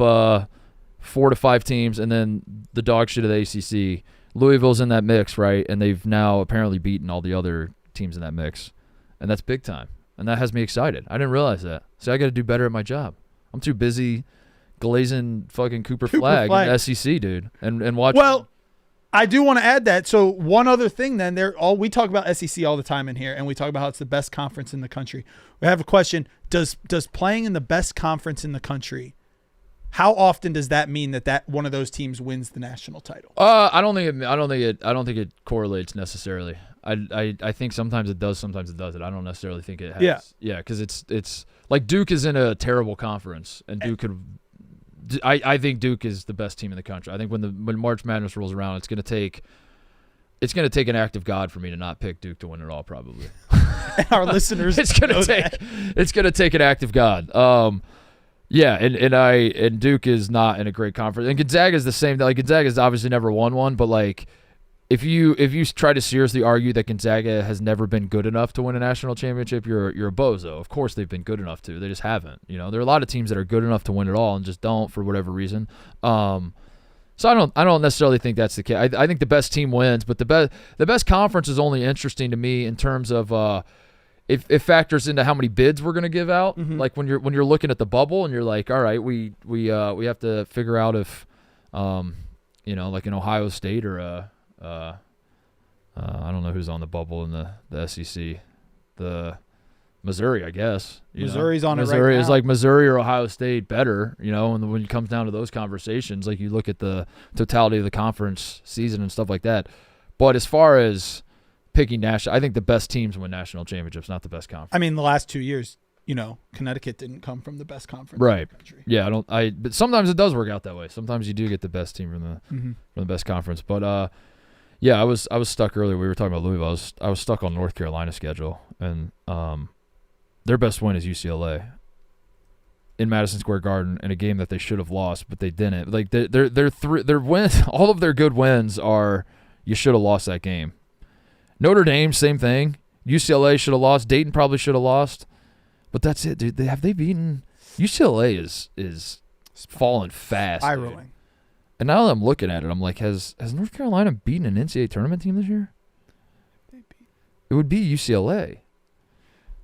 Speaker 1: 4 to 5 teams, and then the dog shit of the ACC. Louisville's in that mix, right? And they've now apparently beaten all the other teams in that mix. And that's big time. And that has me excited. I didn't realize that. So I got to do better at my job. I'm too busy glazing fucking Cooper Flag in the SEC, dude. And watching.
Speaker 2: Well, I do want to add that. So one other thing then, we talk about SEC all the time in here, and we talk about how it's the best conference in the country. We have a question. Does playing in the best conference in the country, how often does that mean that one of those teams wins the national title?
Speaker 1: I don't think it correlates necessarily. I think sometimes it does, sometimes it doesn't. I don't necessarily think it has. Yeah, because it's like Duke is in a terrible conference, and Duke could. I think Duke is the best team in the country. I think when March Madness rolls around, it's gonna take an act of God for me to not pick Duke to win it all. Probably.
Speaker 2: And our listeners,
Speaker 1: it's gonna take an act of God. Yeah, and Duke is not in a great conference, and Gonzaga is the same. Like Gonzaga's obviously never won one, but like if you try to seriously argue that Gonzaga has never been good enough to win a national championship, you're a bozo. Of course they've been good enough to. They just haven't. You know, there are a lot of teams that are good enough to win it all and just don't for whatever reason. So I don't necessarily think that's the case. I think the best team wins, but the best conference is only interesting to me in terms of it factors into how many bids we're going to give out. Mm-hmm. Like when you're looking at the bubble and you're like, all right, we have to figure out if like an Ohio State or I don't know who's on the bubble in the SEC. The Missouri, I guess.
Speaker 2: Missouri's on
Speaker 1: Missouri
Speaker 2: it right now.
Speaker 1: is like Missouri or Ohio State better, and when it comes down to those conversations, like you look at the totality of the conference season and stuff like that. But as far as picking national, I think the best teams win national championships, not the best conference.
Speaker 2: I mean, the last 2 years, Connecticut didn't come from the best conference
Speaker 1: right.
Speaker 2: in the country.
Speaker 1: Yeah, but sometimes it does work out that way. Sometimes you do get the best team from the best conference. But yeah, I was stuck earlier. We were talking about Louisville. I was stuck on North Carolina's schedule, and their best win is UCLA in Madison Square Garden in a game that they should have lost, but they didn't. Like their wins, all of their good wins are you should have lost that game. Notre Dame, same thing. UCLA should have lost. Dayton probably should have lost. But that's it, dude. Have they beaten? UCLA is falling fast.
Speaker 2: Spiraling.
Speaker 1: Dude. And now that I'm looking at it, I'm like, has North Carolina beaten an NCAA tournament team this year? It would be UCLA.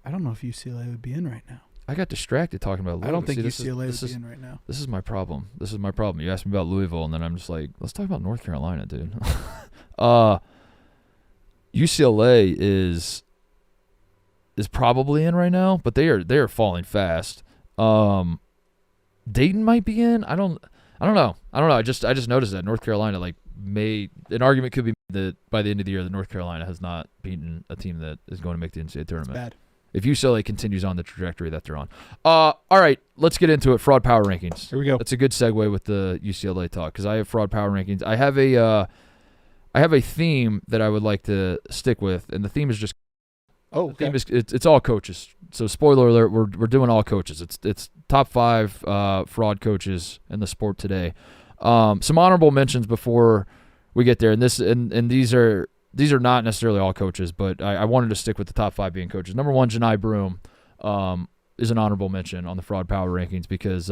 Speaker 2: I don't know if UCLA would be in right now.
Speaker 1: I got distracted talking about Louisville.
Speaker 2: I don't think UCLA would be in right now.
Speaker 1: This is my problem. You asked me about Louisville, and then I'm just like, let's talk about North Carolina, dude. UCLA is probably in right now, but they are falling fast. Dayton might be in. I don't know. I just noticed that North Carolina, like an argument could be made that by the end of the year, that North Carolina has not beaten a team that is going to make the NCAA tournament.
Speaker 2: Bad.
Speaker 1: If UCLA continues on the trajectory that they're on. All right, let's get into it. Fraud power rankings.
Speaker 2: Here we go.
Speaker 1: That's a good segue with the UCLA talk because I have fraud power rankings. I have a theme that I would like to stick with, and the theme is just.
Speaker 2: Oh, okay.
Speaker 1: The theme is it's all coaches. So spoiler alert, we're doing all coaches. It's top 5 fraud coaches in the sport today. Some honorable mentions before we get there, and these are not necessarily all coaches, but I wanted to stick with the top 5 being coaches. Number 1, Janai Broome is an honorable mention on the fraud power rankings because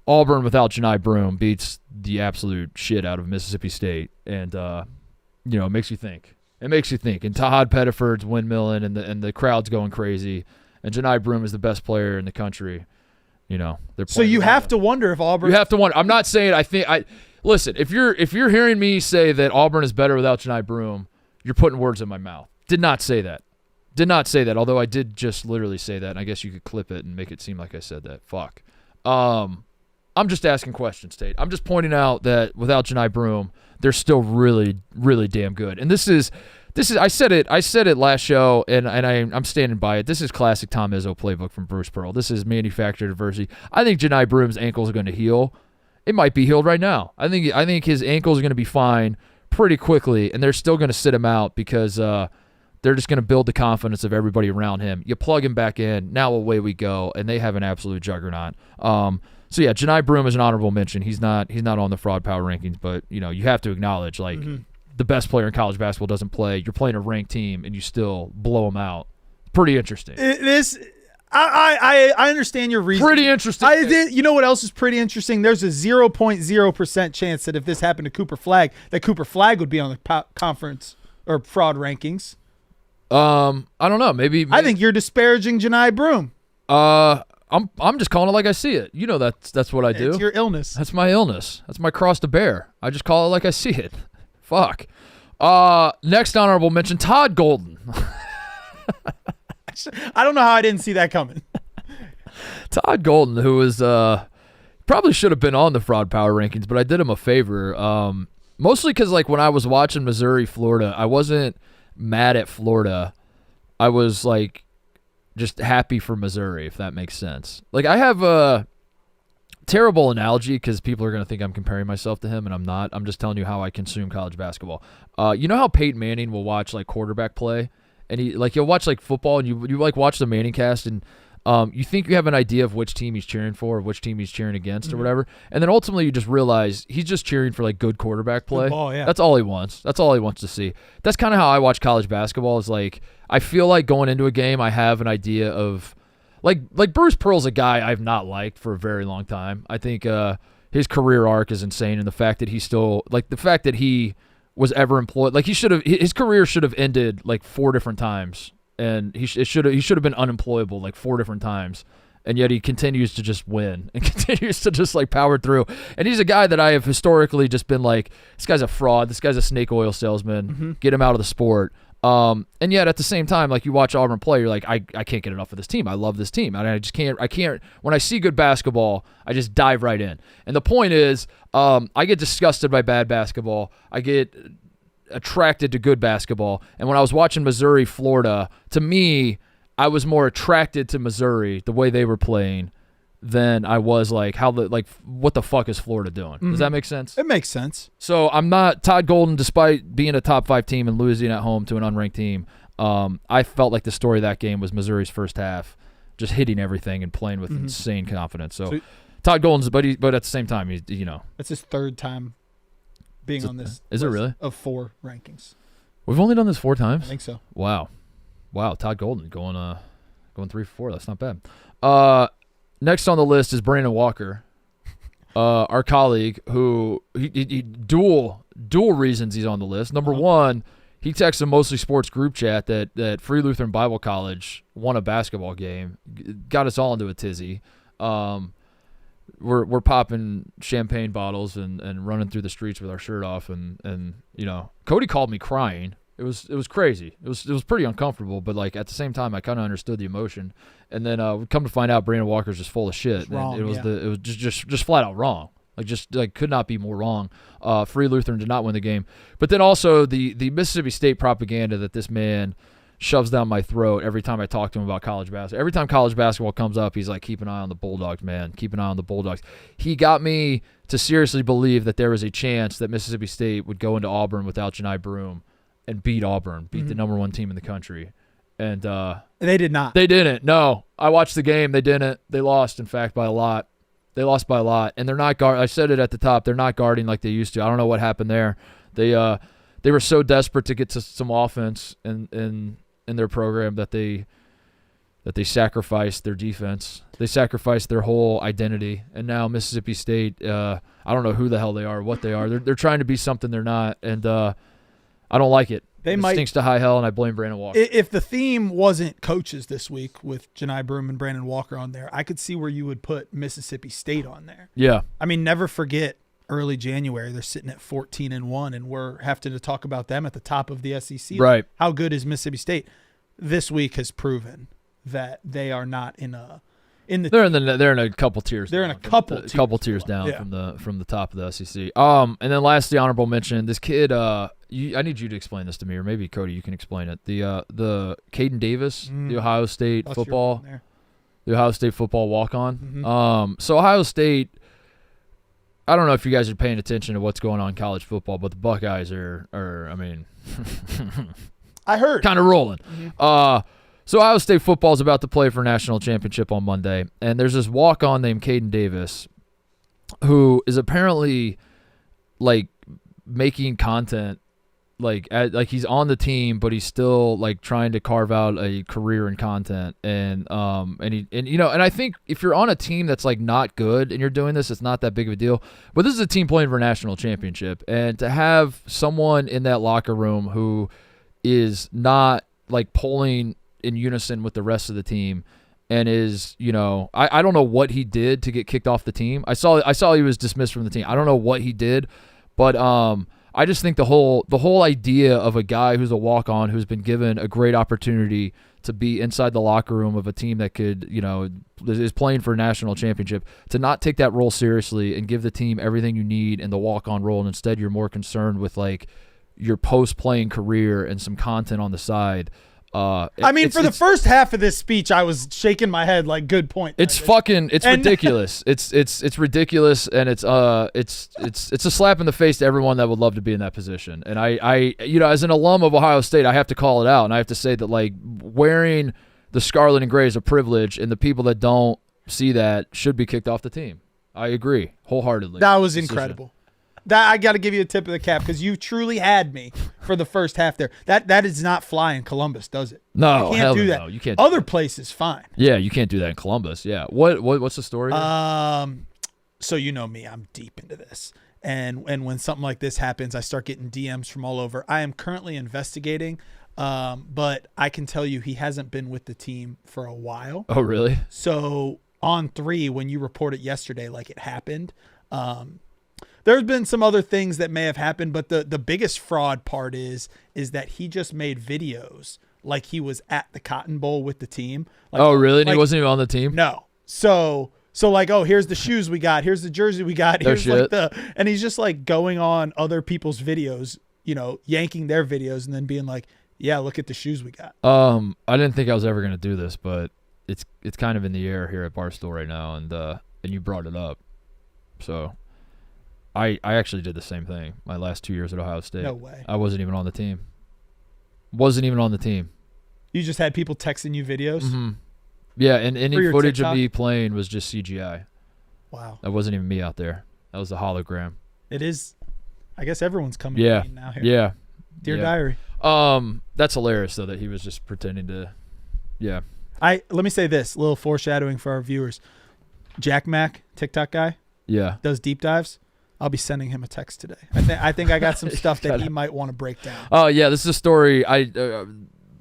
Speaker 1: Auburn without Janai Broome beats the absolute shit out of Mississippi State, and it makes you think. It makes you think. And Tahad Pettiford's windmilling, and the crowd's going crazy, and Janai Broome is the best player in the country.
Speaker 2: So you have to wonder if Auburn.
Speaker 1: You have to wonder. I'm not saying listen. If you're hearing me say that Auburn is better without Janai Broome, you're putting words in my mouth. Did not say that. Although I did just literally say that, and I guess you could clip it and make it seem like I said that. Fuck. I'm just asking questions, Tate. I'm just pointing out that without Janai Broome, they're still really, really damn good. And this is I said it last show, and I'm standing by it. This is classic Tom Izzo playbook from Bruce Pearl. This is manufactured adversity. I think Janai Broome's ankles are going to heal. It might be healed right now. I think his ankles are going to be fine pretty quickly, and they're still going to sit him out because they're just going to build the confidence of everybody around him. You plug him back in, now away we go, and they have an absolute juggernaut. So yeah, Janai Broome is an honorable mention. He's not on the fraud power rankings, but you have to acknowledge the best player in college basketball doesn't play. You're playing a ranked team and you still blow them out. Pretty interesting.
Speaker 2: I understand your reason.
Speaker 1: Pretty interesting.
Speaker 2: You know what else is pretty interesting? There's a 0.0% chance that if this happened to Cooper Flagg, that Cooper Flagg would be on the conference or fraud rankings.
Speaker 1: I don't know. Maybe
Speaker 2: I think you're disparaging Janai Broome.
Speaker 1: I'm just calling it like I see it. That's what I do.
Speaker 2: It's your illness.
Speaker 1: That's my illness. That's my cross to bear. I just call it like I see it. Fuck. Next honorable mention, Todd Golden.
Speaker 2: I don't know how I didn't see that coming.
Speaker 1: Todd Golden, who was probably should have been on the fraud power rankings, but I did him a favor. Mostly because when I was watching Missouri, Florida, I wasn't mad at Florida. I was just happy for Missouri, if that makes sense. I have a terrible analogy because people are going to think I'm comparing myself to him, and I'm not. I'm just telling you how I consume college basketball. You know how Peyton Manning will watch quarterback play, and he'll watch football, and you watch the Manning cast, and you think you have an idea of which team he's cheering for, or which team he's cheering against, or whatever, and then ultimately you just realize he's just cheering for good quarterback play.
Speaker 2: Good ball, yeah.
Speaker 1: That's all he wants. That's all he wants to see. That's kind of how I watch college basketball. Is I feel like going into a game, I have an idea of. Bruce Pearl's a guy I've not liked for a very long time. I think his career arc is insane, and the fact that he still the fact that he was ever employed, his career should have ended 4 different times, and he should have been unemployable 4 different times, and yet he continues to just win and continues to just power through. And he's a guy that I have historically just been this guy's a fraud, this guy's a snake oil salesman, get him out of the sport. And yet at the same time, you watch Auburn play, you're I can't get enough of this team. I love this team. I just can't, when I see good basketball, I just dive right in. And the point is, I get disgusted by bad basketball. I get attracted to good basketball. And when I was watching Missouri, Florida, to me, I was more attracted to Missouri, the way they were playing, than I was what the fuck is Florida doing? Does that make sense?
Speaker 2: It makes sense.
Speaker 1: So I'm not Todd Golden, despite being a top 5 team and losing at home to an unranked team. I felt like the story of that game was Missouri's first half, just hitting everything and playing with insane confidence. So Todd Golden's, but at the same time,
Speaker 2: That's his 3rd time being on this.
Speaker 1: Is it really?
Speaker 2: Of 4 rankings.
Speaker 1: We've only done this 4 times?
Speaker 2: I think so.
Speaker 1: Wow. Todd Golden going 3 for 4. That's not bad. Next on the list is Brandon Walker, our colleague, who he dual reasons he's on the list. Number one, he texted a Mostly Sports group chat that Free Lutheran Bible College won a basketball game, got us all into a tizzy. We're popping champagne bottles and running through the streets with our shirt off, and Cody called me crying. It was crazy. It was pretty uncomfortable, but at the same time, I kind of understood the emotion. And then we come to find out Brandon Walker's just full of shit.
Speaker 2: Wrong,
Speaker 1: it was just flat out wrong. Like could not be more wrong. Free Lutheran did not win the game. But then also the Mississippi State propaganda that this man shoves down my throat every time I talk to him about college basketball. Every time college basketball comes up, he's like, keep an eye on the Bulldogs, man. Keep an eye on the Bulldogs. He got me to seriously believe that there was a chance that Mississippi State would go into Auburn without Janai Broome and beat Auburn, beat the number one team in the country. And
Speaker 2: they did not.
Speaker 1: They didn't. No. I watched the game. They didn't. They lost, in fact, by a lot. They lost by a lot. And they're not I said it at the top. They're not guarding like they used to. I don't know what happened there. They were so desperate to get to some offense in their program that they sacrificed their defense. They sacrificed their whole identity. And now Mississippi State, I don't know who the hell they are, what they are. They're trying to be something they're not, and I don't like it. It stinks to high hell, and I blame Brandon Walker.
Speaker 2: If the theme wasn't coaches this week with Janai Broome and Brandon Walker on there, I could see where you would put Mississippi State on there.
Speaker 1: Yeah.
Speaker 2: I mean, never forget early January, they're sitting at 14-1, and we're having to talk about them at the top of the SEC.
Speaker 1: Right.
Speaker 2: How good is Mississippi State? This week has proven that they are not they're
Speaker 1: in a couple tiers.
Speaker 2: They're in a couple
Speaker 1: tiers down from the top of the SEC. And then lastly, honorable mention, this kid. I need you to explain this to me, or maybe Cody, you can explain it. The Caden Davis, the Ohio State football walk-on.
Speaker 2: Mm-hmm.
Speaker 1: So Ohio State. I don't know if you guys are paying attention to what's going on in college football, but the Buckeyes are I mean,
Speaker 2: I heard
Speaker 1: kind of rolling.
Speaker 2: Mm-hmm.
Speaker 1: So Ohio State football is about to play for a national championship on Monday, and there's this walk-on named Caden Davis, who is apparently like making content, like he's on the team, but he's still like trying to carve out a career in content, and I think if you're on a team that's like not good and you're doing this, it's not that big of a deal. But this is a team playing for a national championship, and to have someone in that locker room who is not like pulling in unison with the rest of the team and is, I don't know what he did to get kicked off the team. I saw he was dismissed from the team. I don't know what he did, but I just think the whole idea of a guy who's a walk-on who's been given a great opportunity to be inside the locker room of a team that could, is playing for a national championship, to not take that role seriously and give the team everything you need in the walk-on role, and instead you're more concerned with like your post-playing career and some content on the side.
Speaker 2: For the first half of this speech, I was shaking my head like, good point.
Speaker 1: It's ridiculous. It's ridiculous, and it's a slap in the face to everyone that would love to be in that position. And I as an alum of Ohio State, I have to call it out, and I have to say that like wearing the scarlet and gray is a privilege, and the people that don't see that should be kicked off the team. I agree wholeheartedly.
Speaker 2: That was incredible. I got to give you a tip of the cap because you truly had me for the first half there. That does not fly in Columbus, does it?
Speaker 1: No,
Speaker 2: you can't do that.
Speaker 1: No, you can't.
Speaker 2: Other places, fine.
Speaker 1: Yeah, you can't do that in Columbus. Yeah. What's the story?
Speaker 2: So you know me, I'm deep into this, and when something like this happens, I start getting DMs from all over. I am currently investigating, but I can tell you he hasn't been with the team for a while.
Speaker 1: Oh, really?
Speaker 2: So on 3, when you reported yesterday, like it happened. There's been some other things that may have happened, but the biggest fraud part is that he just made videos like he was at the Cotton Bowl with the team. Like,
Speaker 1: oh, really? And he wasn't even on the team?
Speaker 2: No. So like, oh, here's the shoes we got. Here's the jersey we got. Here's and he's just like going on other people's videos, yanking their videos and then being like, yeah, look at the shoes we got.
Speaker 1: I didn't think I was ever going to do this, but it's kind of in the air here at Barstool right now, and you brought it up. So I actually did the same thing my last 2 years at Ohio State.
Speaker 2: No way.
Speaker 1: I wasn't even on the team.
Speaker 2: You just had people texting you videos?
Speaker 1: Mm-hmm. Yeah, and any footage of me playing was just CGI.
Speaker 2: Wow.
Speaker 1: That wasn't even me out there. That was a hologram.
Speaker 2: It is. I guess everyone's coming clean now here.
Speaker 1: Yeah.
Speaker 2: Dear Diary.
Speaker 1: That's hilarious, though, that he was just pretending to – yeah.
Speaker 2: Let me say this, a little foreshadowing for our viewers. Jack Mack, TikTok guy, does deep dives. I'll be sending him a text today. I think I got some stuff that he might want to break down.
Speaker 1: Oh, yeah, this is a story.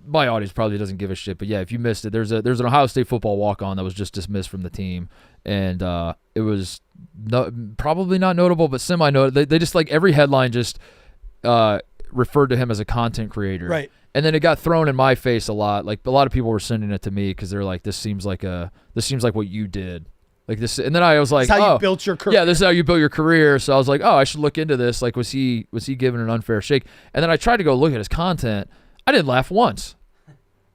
Speaker 1: My audience probably doesn't give a shit, but yeah, if you missed it, there's an Ohio State football walk-on that was just dismissed from the team, and it was probably not notable, but semi-notable. They just, like, every headline just referred to him as a content creator.
Speaker 2: Right.
Speaker 1: And then it got thrown in my face a lot. Like, a lot of people were sending it to me because they're like, this seems like what you did. Like this, and then I was like,
Speaker 2: That's how you built your career.
Speaker 1: Yeah, this is how you built your career. So I was like, oh, I should look into this. Like, was he given an unfair shake? And then I tried to go look at his content. I didn't laugh once.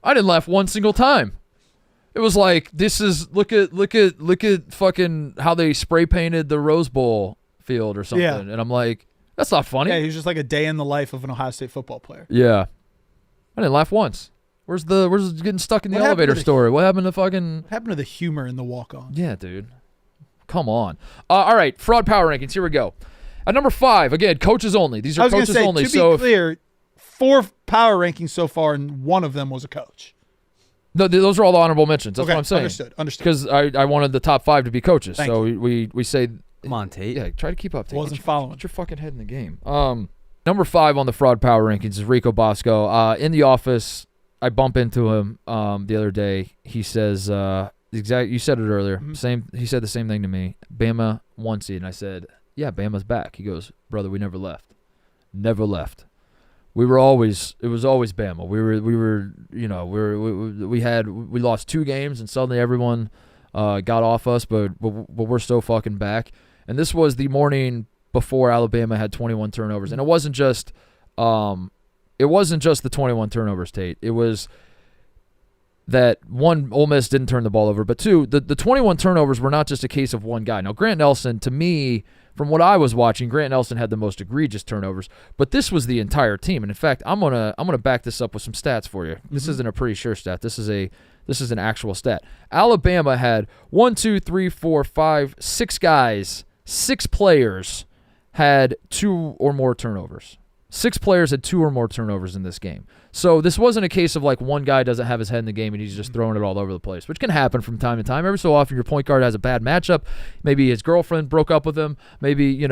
Speaker 1: I didn't laugh one single time. It was like, this is look at fucking how they spray painted the Rose Bowl field or something.
Speaker 2: Yeah.
Speaker 1: And I'm like, that's not funny.
Speaker 2: Yeah, he was just like a day in the life of an Ohio State football player.
Speaker 1: Yeah. I didn't laugh once. Where's getting stuck in the elevator story? What happened to fucking...
Speaker 2: What happened to the humor in the walk-on?
Speaker 1: Yeah, dude. Come on. All right, fraud power rankings. Here we go. At number 5, again, coaches only. These are coaches only.
Speaker 2: To be clear, 4 power rankings so far, and one of them was a coach.
Speaker 1: No, those are all the honorable mentions. That's
Speaker 2: okay,
Speaker 1: what I'm saying.
Speaker 2: Understood.
Speaker 1: Because I wanted the top 5 to be coaches.
Speaker 2: Thank
Speaker 1: so
Speaker 2: you.
Speaker 1: we say...
Speaker 3: Come on, Tate.
Speaker 1: Yeah, try to keep up. Tate.
Speaker 2: Wasn't following.
Speaker 1: Get your fucking head in the game. Number 5 on the fraud power rankings is Rico Bosco. In the office... I bump into him the other day. He says, you said it earlier.
Speaker 2: Mm-hmm.
Speaker 1: He said the same thing to me. Bama 1 seed. And I said, yeah, Bama's back. He goes, brother, we never left. Never left. It was always Bama. We lost 2 games and suddenly everyone got off us, but we're so fucking back. And this was the morning before Alabama had 21 turnovers. And it wasn't just the 21 turnovers, Tate. It was that, 1, Ole Miss didn't turn the ball over, but 2, the 21 turnovers were not just a case of one guy. Now, Grant Nelson, to me, from what I was watching, Grant Nelson had the most egregious turnovers, but this was the entire team. And in fact, I'm gonna back this up with some stats for you. This isn't a pretty sure stat. This is an actual stat. Alabama had 6 guys, 6 players had 2 or more turnovers. 6 players had 2 or more turnovers in this game. So this wasn't a case of like one guy doesn't have his head in the game and he's just throwing it all over the place, which can happen from time to time. Every so often your point guard has a bad matchup. Maybe his girlfriend broke up with him. Maybe,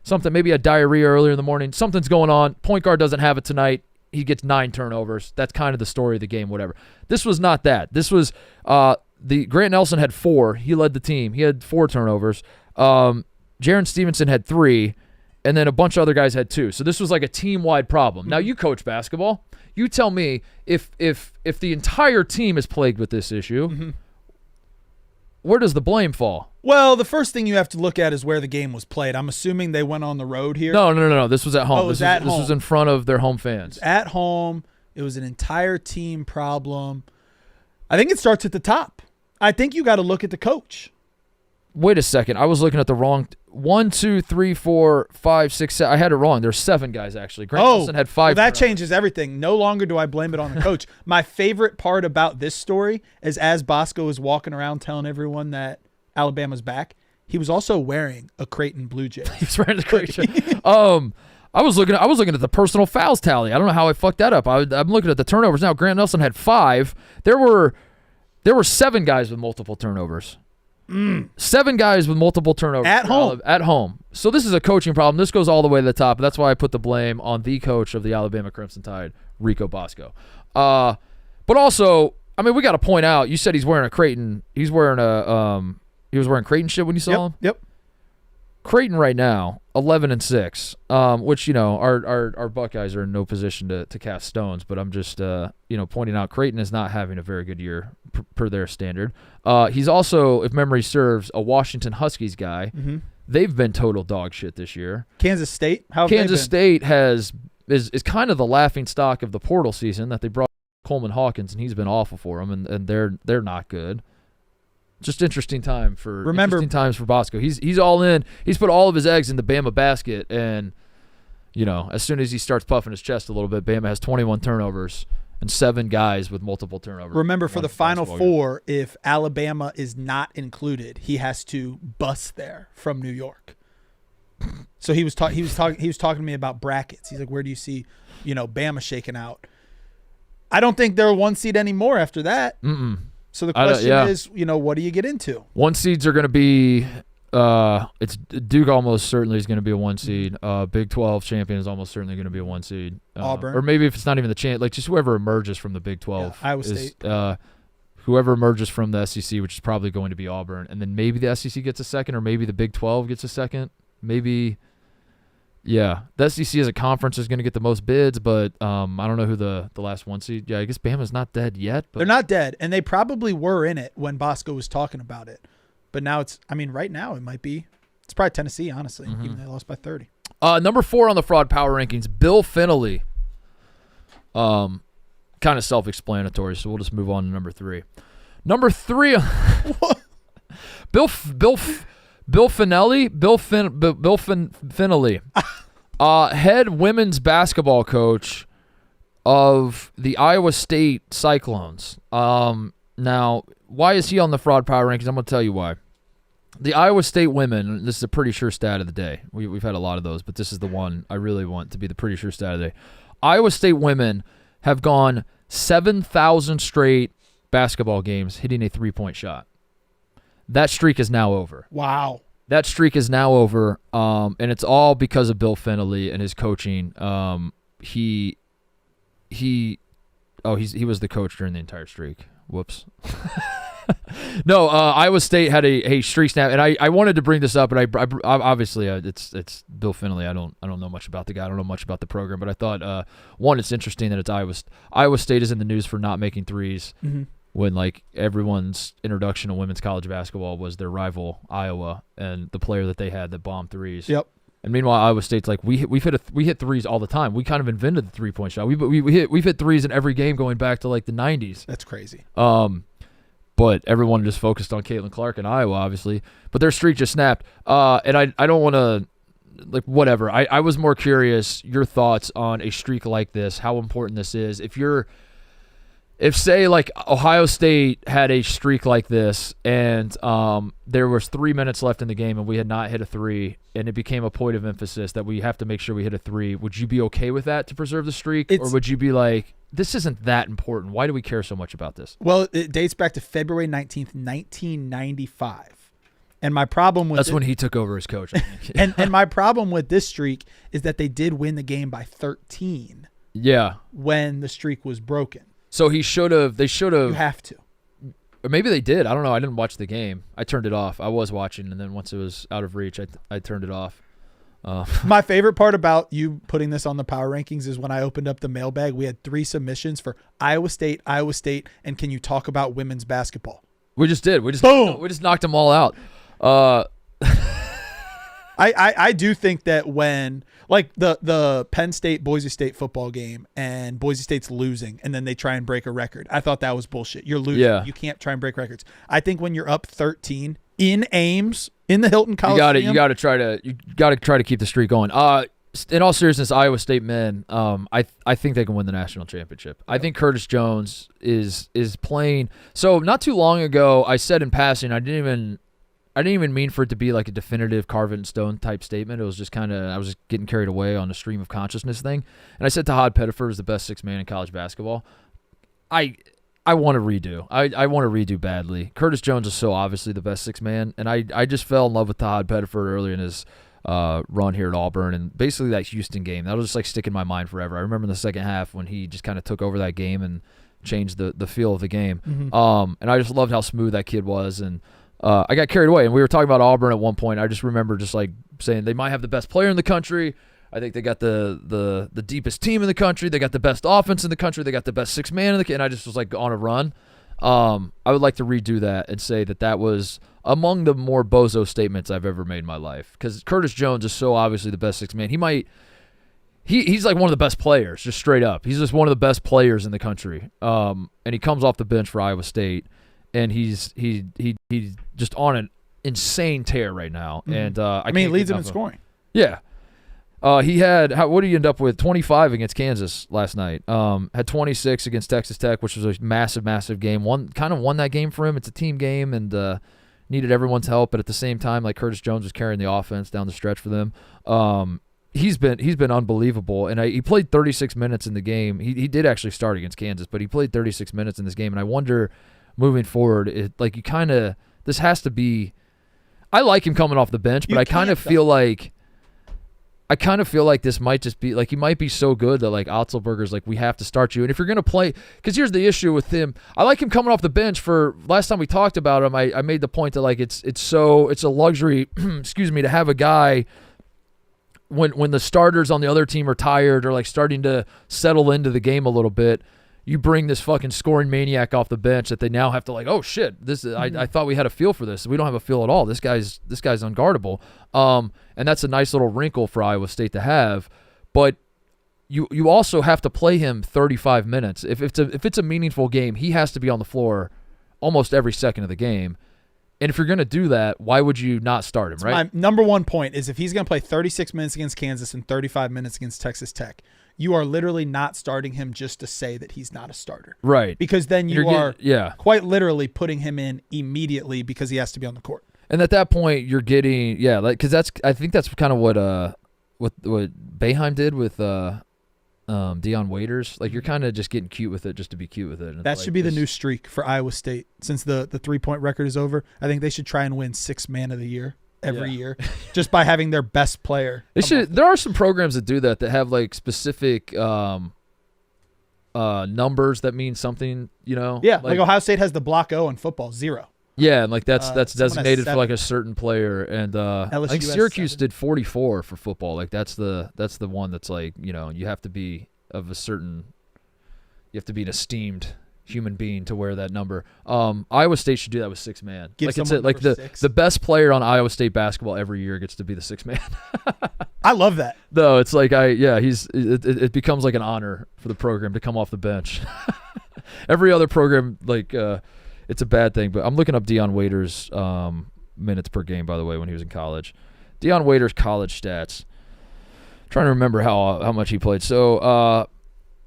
Speaker 1: something, maybe a diarrhea earlier in the morning. Something's going on. Point guard doesn't have it tonight. He gets 9 turnovers. That's kind of the story of the game, whatever. This was not that. This was the Grant Nelson had 4. He led the team. He had 4 turnovers. Jaron Stevenson had 3. And then a bunch of other guys had 2. So this was like a team-wide problem. Now, you coach basketball. You tell me if the entire team is plagued with this issue, where does the blame fall?
Speaker 2: Well, the first thing you have to look at is where the game was played. I'm assuming they went on the road here.
Speaker 1: No. This was at home.
Speaker 2: Oh, this was
Speaker 1: in front of their home fans.
Speaker 2: At home. It was an entire team problem. I think it starts at the top. I think you got to look at the coach.
Speaker 1: Wait a second. I was looking at the wrong... 1, 2, 3, 4, 5, 6, 7. I had it wrong. There's 7 guys, actually. Grant Nelson had 5.
Speaker 2: Well, that changes everything. No longer do I blame it on the coach. My favorite part about this story is as Bosco was walking around telling everyone that Alabama's back, he was also wearing a Creighton Blue Jay.
Speaker 1: He was wearing a Creighton. I was looking at the personal fouls tally. I don't know how I fucked that up. I'm looking at the turnovers now. Grant Nelson had 5. There were 7 guys with multiple turnovers. 7 guys with multiple turnovers at home. So this is a coaching problem. This goes all the way to the top. That's why I put the blame on the coach of the Alabama Crimson Tide, Rico Bosco. But also, I mean, we got to point out. You said he's wearing a Creighton. He was wearing Creighton shit when you saw him.
Speaker 2: Yep.
Speaker 1: Creighton right now, 11-6, which our Buckeyes are in no position to cast stones. But I'm just pointing out Creighton is not having a very good year per their standard. He's also, if memory serves, a Washington Huskies guy. Mm-hmm. They've been total dog shit this year.
Speaker 2: Kansas State,
Speaker 1: Kansas State is kind of the laughing stock of the portal season that they brought Coleman Hawkins and he's been awful for them and they're not good. Just interesting times for Bosco. He's all in. He's put all of his eggs in the Bama basket, and as soon as he starts puffing his chest a little bit, Bama has 21 turnovers and 7 guys with multiple turnovers.
Speaker 2: Remember, for the Final Four, if Alabama is not included, he has to bus there from New York. So he was talking to me about brackets. He's like, "Where do you see, Bama shaking out?" I don't think they're a 1 seed anymore after that.
Speaker 1: Mm-mm.
Speaker 2: So the question is, what do you get into?
Speaker 1: 1 seeds are going to be it's Duke almost certainly is going to be a 1 seed. Big 12 champion is almost certainly going to be a 1 seed.
Speaker 2: Auburn.
Speaker 1: Or maybe if it's not even the champ, like just whoever emerges from the Big 12.
Speaker 2: Yeah, Iowa State.
Speaker 1: Whoever emerges from the SEC, which is probably going to be Auburn. And then maybe the SEC gets a second, or maybe the Big 12 gets a second. Maybe, yeah. The SEC as a conference is going to get the most bids, but I don't know who the last 1 seed. Yeah, I guess Bama's not dead yet. But
Speaker 2: they're not dead, and they probably were in it when Bosco was talking about it. But now right now it might be. It's probably Tennessee, honestly, even though they lost by 30.
Speaker 1: Number 4 on the fraud power rankings, Bill Finley. Kind of self-explanatory, so we'll just move on to number 3. Number 3, Bill Finelli, head women's basketball coach of the Iowa State Cyclones. Now, why is he on the fraud power rankings? I'm going to tell you why. The Iowa State women, this is a pretty sure stat of the day. We've had a lot of those, but this is the one I really want to be the pretty sure stat of the day. Iowa State women have gone 7,000 straight basketball games hitting a three-point shot. That streak is now over.
Speaker 2: Wow.
Speaker 1: That streak is now over, and it's all because of Bill Finley and his coaching. He was the coach during the entire streak. Whoops. No, Iowa State had a streak snap, and I wanted to bring this up, but I obviously it's Bill Finley. I don't know much about the guy. I don't know much about the program, but I thought one, it's interesting that it's Iowa State is in the news for not making threes when like everyone's introduction to women's college basketball was their rival Iowa and the player that they had that bombed threes. Yep. And meanwhile, Iowa State's like we hit threes all the time. We kind of invented the 3-point shot. We've hit threes in every game going back to like the 90s.
Speaker 2: That's crazy.
Speaker 1: But everyone just focused on Caitlin Clark in Iowa, obviously. But their streak just snapped. And I don't want to, like, whatever. I was more curious, your thoughts on a streak like this, how important this is. If say, like, Ohio State had a streak like this and there was 3 minutes left in the game and we had not hit a three and it became a point of emphasis that we have to make sure we hit a three, would you be okay with that to preserve the streak? Or would you be like, this isn't that important. Why do we care so much about this?
Speaker 2: Well, it dates back to February 19th, 1995. And my problem with
Speaker 1: when he took over as coach.
Speaker 2: and my problem with this streak is that they did win the game by 13.
Speaker 1: Yeah.
Speaker 2: When the streak was broken.
Speaker 1: So they should have.
Speaker 2: You have to.
Speaker 1: Or maybe they did. I don't know. I didn't watch the game. I turned it off. I was watching, and then once it was out of reach, I turned it off.
Speaker 2: My favorite part about you putting this on the power rankings is when I opened up the mailbag, we had 3 submissions for Iowa State, and can you talk about women's basketball?
Speaker 1: We just did. We just knocked them all out.
Speaker 2: I do think that when like the Penn State Boise State football game and Boise State's losing and then they try and break a record, I thought that was bullshit. You're losing. Yeah. You can't try and break records. I think when you're up 13 in Ames in the Hilton Coliseum,
Speaker 1: you got to try to keep the streak going. In all seriousness, Iowa State men, I think they can win the national championship. I think Curtis Jones is playing. So not too long ago, I said in passing, I didn't even mean for it to be like a definitive carve it in stone type statement. It was just kind of, I was just getting carried away on the stream of consciousness thing. And I said Todd Pettiford is the best sixth man in college basketball. I want to redo. I want to redo badly. Curtis Jones is so obviously the best sixth man. And I just fell in love with Todd Pettiford early in his run here at Auburn. And basically that Houston game, that'll just like stick in my mind forever. I remember in the second half when he just kind of took over that game and changed the feel of the game. Mm-hmm. And I just loved how smooth that kid was. And I got carried away, and we were talking about Auburn at one point. I just remember just like saying they might have the best player in the country. I think they got the deepest team in the country. They got the best offense in the country. They got the best sixth man in the. And I just was like on a run. I would like to redo that and say that was among the more bozo statements I've ever made in my life. Because Curtis Jones is so obviously the best sixth man. He's like one of the best players, just straight up. He's just one of the best players in the country. And he comes off the bench for Iowa State. And he's just on an insane tear right now, and he
Speaker 2: leads him in scoring.
Speaker 1: Yeah, he had what did he end up with? 25 against Kansas last night. Had 26 against Texas Tech, which was a massive game. Won that game for him. It's a team game, and needed everyone's help. But at the same time, like Curtis Jones was carrying the offense down the stretch for them. He's been unbelievable, and he played 36 minutes in the game. He did actually start against Kansas, but he played 36 minutes in this game, and I wonder. Moving forward, this has to be. I like him coming off the bench, but I kind of feel like this might just be like he might be so good that like Otzelberger's like we have to start you, and if you're gonna play, because here's the issue with him. I like him coming off the bench. For last time we talked about him, I made the point that like it's a luxury, excuse me, to have a guy. When the starters on the other team are tired or like starting to settle into the game a little bit. you bring this fucking scoring maniac off the bench that they now have to like, oh shit, this is, I thought we had a feel for this. We don't have a feel at all. This guy's unguardable. And that's a nice little wrinkle for Iowa State to have. But you also have to play him 35 minutes. If it's a meaningful game, he has to be on the floor almost every second of the game. And if you're going to do that, why would you not start him, right?
Speaker 2: My number one point is if he's going to play 36 minutes against Kansas and 35 minutes against Texas Tech, you are literally not starting hhim just to say that he's not a starter.
Speaker 1: Right.
Speaker 2: Because then you are quite literally putting him in immediately because he has to be on the court.
Speaker 1: And at that point, you're getting because I think that's kind of what Boeheim did with Deion Waiters. Like, you're kind of just getting cute with it just to be cute with it. And
Speaker 2: that should be the new streak for Iowa State. Since the 3-point record is over, I think they should try and win 6th man of the year every year just by having their best player.
Speaker 1: There are some programs that do that have like specific numbers that mean something,
Speaker 2: Yeah, like Ohio State has the block O in football, 0.
Speaker 1: Yeah, and like that's designated for like a certain player, and I think Syracuse did 44 for football. Like that's the one that's like, you have to be an esteemed human being to wear that number. Iowa State should do that with 6 man. Like it's like the best player on Iowa State basketball every year gets to be the 6 man.
Speaker 2: I love that.
Speaker 1: No, it's like it becomes like an honor for the program to come off the bench. Every other program it's a bad thing, but I'm looking up Deion Waiters' minutes per game, by the way, when he was in college. Deion Waiters' college stats. Trying to remember how much he played. So,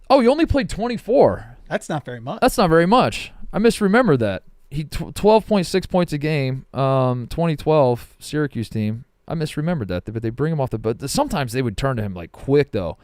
Speaker 1: he only played 24.
Speaker 2: That's not very much.
Speaker 1: That's not very much. I misremembered that. He 12.6 points a game. 2012 Syracuse team. I misremembered that, but they bring him off but sometimes they would turn to him like quick though.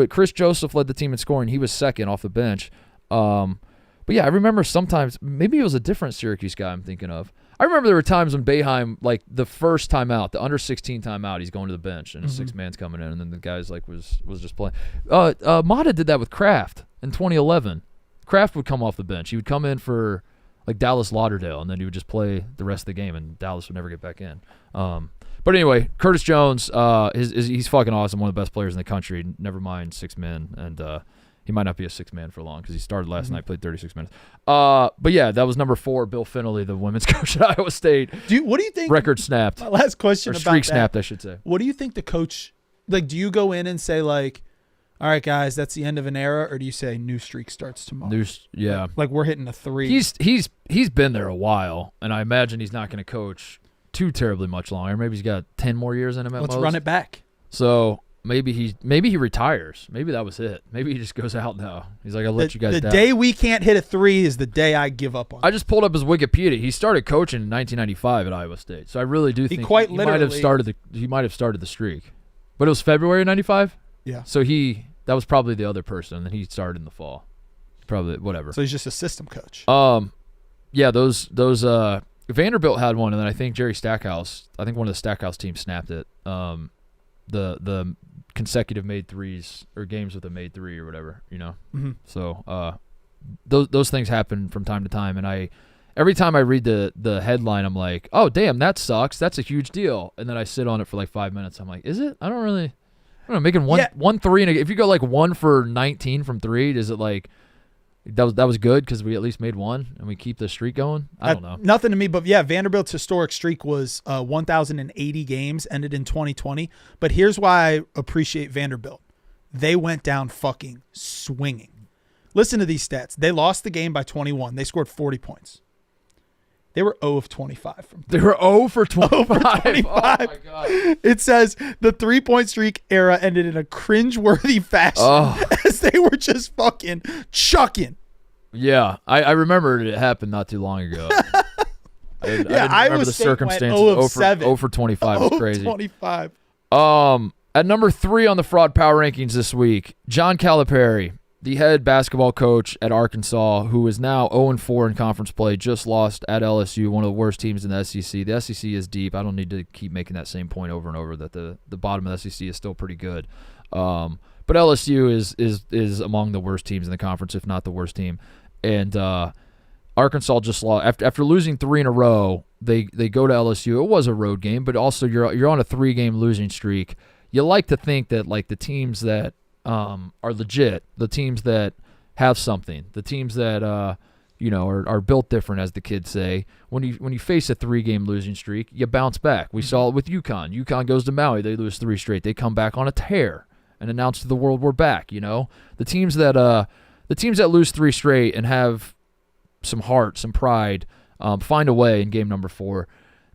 Speaker 1: Chris Joseph led the team in scoring. He was second off the bench. But yeah, I remember sometimes, maybe it was a different Syracuse guy I'm thinking of. I remember there were times when Boeheim, like the first time out, the under 16 time out, he's going to the bench and a 6 man's coming in, and then the guy's like was just playing. Mata did that with Kraft in 2011. Kraft would come off the bench. He would come in for like Dallas Lauderdale, and then he would just play the rest of the game, and Dallas would never get back in. But anyway, Curtis Jones, he's fucking awesome, one of the best players in the country. Never mind 6 men, and he might not be a 6 man for long because he started last night, played 36 minutes. But yeah, that was number 4, Bill Finley, the women's coach at Iowa State.
Speaker 2: What do you think?
Speaker 1: Record snapped.
Speaker 2: My last question about
Speaker 1: streak
Speaker 2: that.
Speaker 1: Snapped, I should say.
Speaker 2: What do you think the coach, like, do you go in and say, like, all right, guys, that's the end of an era, or do you say new streak starts tomorrow? Like we're hitting a 3.
Speaker 1: He's been there a while, and I imagine he's not going to coach too terribly much longer. Maybe he's got 10 more years in him at most.
Speaker 2: Let's run it back.
Speaker 1: So maybe he retires. Maybe that was it. Maybe he just goes out now. He's like, I'll let you guys down.
Speaker 2: The day we can't hit a 3 is the day I give up on.
Speaker 1: I just pulled up his Wikipedia. He started coaching in 1995 at Iowa State. So I really do think he might have started the streak. But it was February of 95?
Speaker 2: Yeah.
Speaker 1: So that was probably the other person, and then he started in the fall. Probably whatever.
Speaker 2: So he's just a system coach.
Speaker 1: Yeah, those Vanderbilt had one, and then I think Jerry Stackhouse, one of the Stackhouse teams snapped it. The consecutive made 3s or games with a made 3 or whatever,
Speaker 2: Mm-hmm.
Speaker 1: So those things happen from time to time, and every time I read the headline, I'm like, oh damn, that sucks. That's a huge deal. And then I sit on it for like 5 minutes. I'm like, is it? I don't know, making one 3, and if you go like 1 for 19 from 3, is it like that was good because we at least made 1 and we keep the streak going? I don't know.
Speaker 2: Nothing to me, but yeah, Vanderbilt's historic streak was 1,080 games, ended in 2020. But here's why I appreciate Vanderbilt. They went down fucking swinging. Listen to these stats. They lost the game by 21. They scored 40 points. They were 0 of 25 from 3.
Speaker 1: They were 0 for 25.
Speaker 2: 0 for 25.
Speaker 1: Oh my god!
Speaker 2: It says the 3-point streak era ended in a cringeworthy fashion as they were just fucking chucking.
Speaker 1: Yeah, I remember it happened not too long ago. I didn't remember the circumstances. 0 for 25 was crazy.
Speaker 2: 25.
Speaker 1: At number 3 on the fraud power rankings this week, John Calipari, the head basketball coach at Arkansas, who is now 0-4 in conference play, just lost at LSU, one of the worst teams in the SEC. The SEC is deep. I don't need to keep making that same point over and over that the bottom of the SEC is still pretty good. But LSU is among the worst teams in the conference, if not the worst team. And Arkansas just lost after losing 3 in a row. They go to LSU. It was a road game, but also you're on a 3-game losing streak. You like to think that like the teams that are legit, the teams that have something. The teams that are built different, as the kids say. When you face a 3-game losing streak, you bounce back. We saw it with UConn. UConn goes to Maui, they lose 3 straight. They come back on a tear and announce to the world we're back. The teams that lose 3 straight and have some heart, some pride, find a way in game number 4.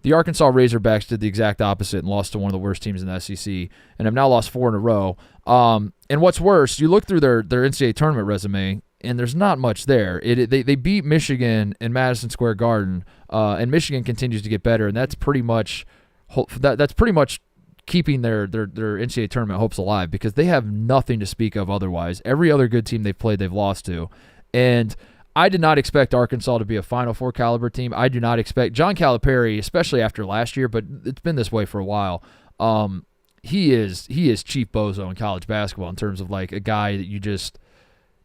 Speaker 1: The Arkansas Razorbacks did the exact opposite and lost to one of the worst teams in the SEC and have now lost 4 in a row. And what's worse, you look through their NCAA tournament resume, and there's not much there. They beat Michigan in Madison Square Garden, and Michigan continues to get better, and that's pretty much keeping their NCAA tournament hopes alive because they have nothing to speak of otherwise. Every other good team they've played, they've lost to. And I did not expect Arkansas to be a Final Four caliber team. I do not expect John Calipari, especially after last year, but it's been this way for a while. He is Chief Bozo in college basketball in terms of like a guy that you just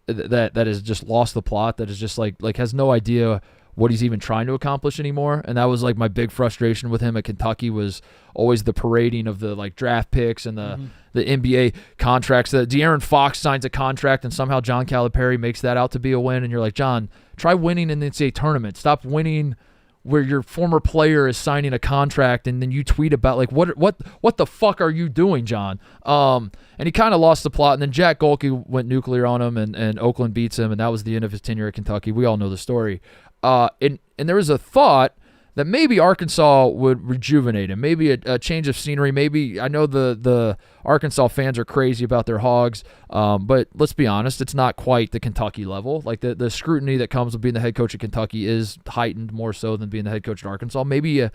Speaker 1: that has just lost the plot, that is just like has no idea what he's even trying to accomplish anymore. And that was like my big frustration with him at Kentucky, was always the parading of the like draft picks and the NBA contracts. That De'Aaron Fox signs a contract and somehow John Calipari makes that out to be a win. And you're like, John, try winning in the NCAA tournament. Stop winning where your former player is signing a contract and then you tweet about like what the fuck are you doing, John? And he kind of lost the plot. And then Jack Golke went nuclear on him, and Oakland beats him, and that was the end of his tenure at Kentucky. We all know the story. And there was a thought that maybe Arkansas would rejuvenate him, maybe a change of scenery. Maybe, I know the Arkansas fans are crazy about their Hogs, but let's be honest, it's not quite the Kentucky level. Like the scrutiny that comes with being the head coach at Kentucky is heightened more so than being the head coach at Arkansas. Maybe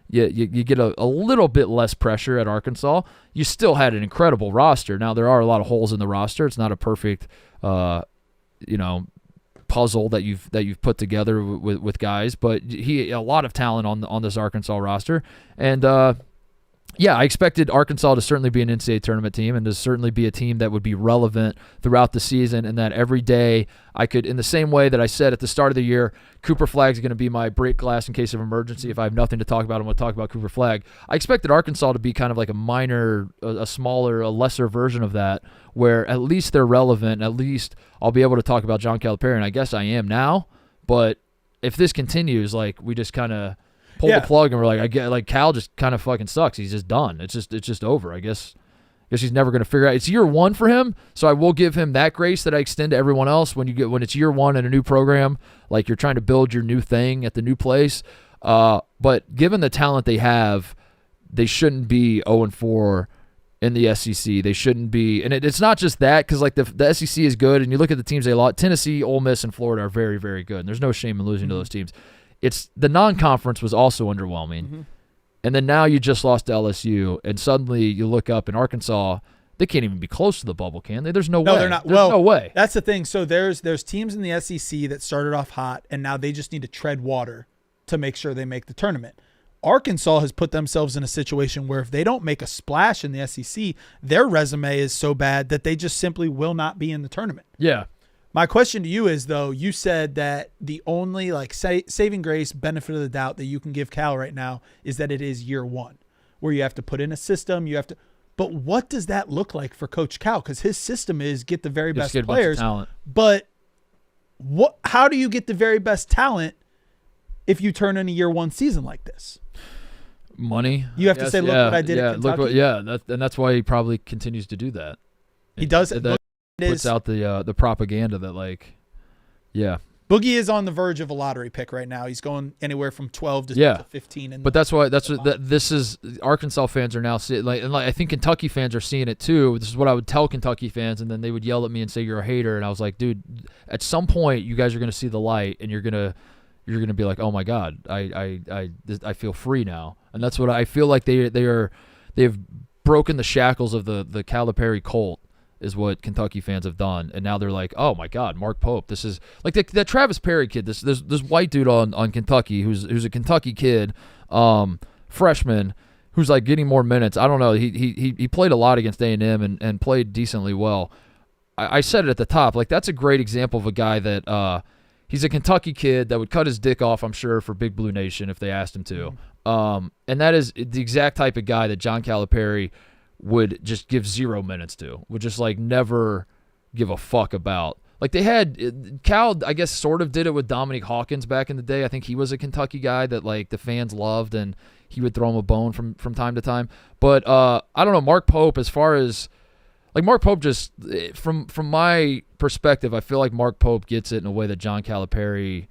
Speaker 1: you get a little bit less pressure at Arkansas. You still had an incredible roster. Now there are a lot of holes in the roster. It's not a perfect, puzzle that you've put together with guys, but a lot of talent on this Arkansas roster. And I expected Arkansas to certainly be an NCAA tournament team and to certainly be a team that would be relevant throughout the season, and that every day I could, in the same way that I said at the start of the year, Cooper Flagg's going to be my break glass in case of emergency. If I have nothing to talk about, I'm going to talk about Cooper Flagg. I expected Arkansas to be kind of like a smaller, a lesser version of that, where at least they're relevant, at least I'll be able to talk about John Calipari, and I guess I am now. But if this continues, like, we just kind of pull the plug and we're like, I get, like, Cal just kind of fucking sucks. He's just done. It's just over. I guess he's never going to figure out. It's year 1 for him, so I will give him that grace that I extend to everyone else. When it's year 1 in a new program, like you're trying to build your new thing at the new place. But given the talent they have, they shouldn't be 0-4 in the SEC. They shouldn't be, and it's not just that, because like the SEC is good, and you look at the teams they lost. Tennessee, Ole Miss, and Florida are very, very good, and there's no shame in losing to those teams. It's the non-conference was also underwhelming, and then now you just lost to LSU, and suddenly you look up in Arkansas, they can't even be close to the bubble, can they? There's no way.
Speaker 2: No, they're not.
Speaker 1: There's no way.
Speaker 2: That's the thing. So there's teams in the SEC that started off hot, and now they just need to tread water to make sure they make the tournament. Arkansas has put themselves in a situation where if they don't make a splash in the SEC, their resume is so bad that they just simply will not be in the tournament.
Speaker 1: Yeah.
Speaker 2: My question to you is, though, you said that the only saving grace, benefit of the doubt that you can give Cal right now is that it is year 1, where you have to put in a system. But what does that look like for Coach Cal? Because his system is get the very best players. But how do you get the very best talent if you turn in a year 1 season like this?
Speaker 1: Money.
Speaker 2: You have to say, look what I did at Kentucky.
Speaker 1: And that's why he probably continues to do that.
Speaker 2: He does.
Speaker 1: That puts out the propaganda that, like,
Speaker 2: Boogie is on the verge of a lottery pick right now. He's going anywhere from 12 to 15.
Speaker 1: But that's why this is Arkansas fans are now seeing, and I think Kentucky fans are seeing it too. This is what I would tell Kentucky fans, and then they would yell at me and say you're a hater, and I was like, dude, at some point you guys are going to see the light, and you're gonna be like, oh my God, I feel free now. And that's what I feel like they've broken the shackles of the Calipari cult, is what Kentucky fans have done. And now they're like, oh my God, Mark Pope. This is like that Travis Perry kid, this white dude on Kentucky who's a Kentucky kid, freshman, who's like getting more minutes. I don't know. He played a lot against A&M and played decently well. I said it at the top, like that's a great example of a guy that he's a Kentucky kid that would cut his dick off, I'm sure, for Big Blue Nation if they asked him to. And that is the exact type of guy that John Calipari would just give 0 minutes to, would just like never give a fuck about Like they had Cal, I guess, sort of did it with Dominique Hawkins back in the day. I think he was a Kentucky guy that like the fans loved, and he would throw him a bone from time to time. But I don't know, Mark Pope. As far as like Mark Pope, just from my perspective, I feel like Mark Pope gets it in a way that John Calipari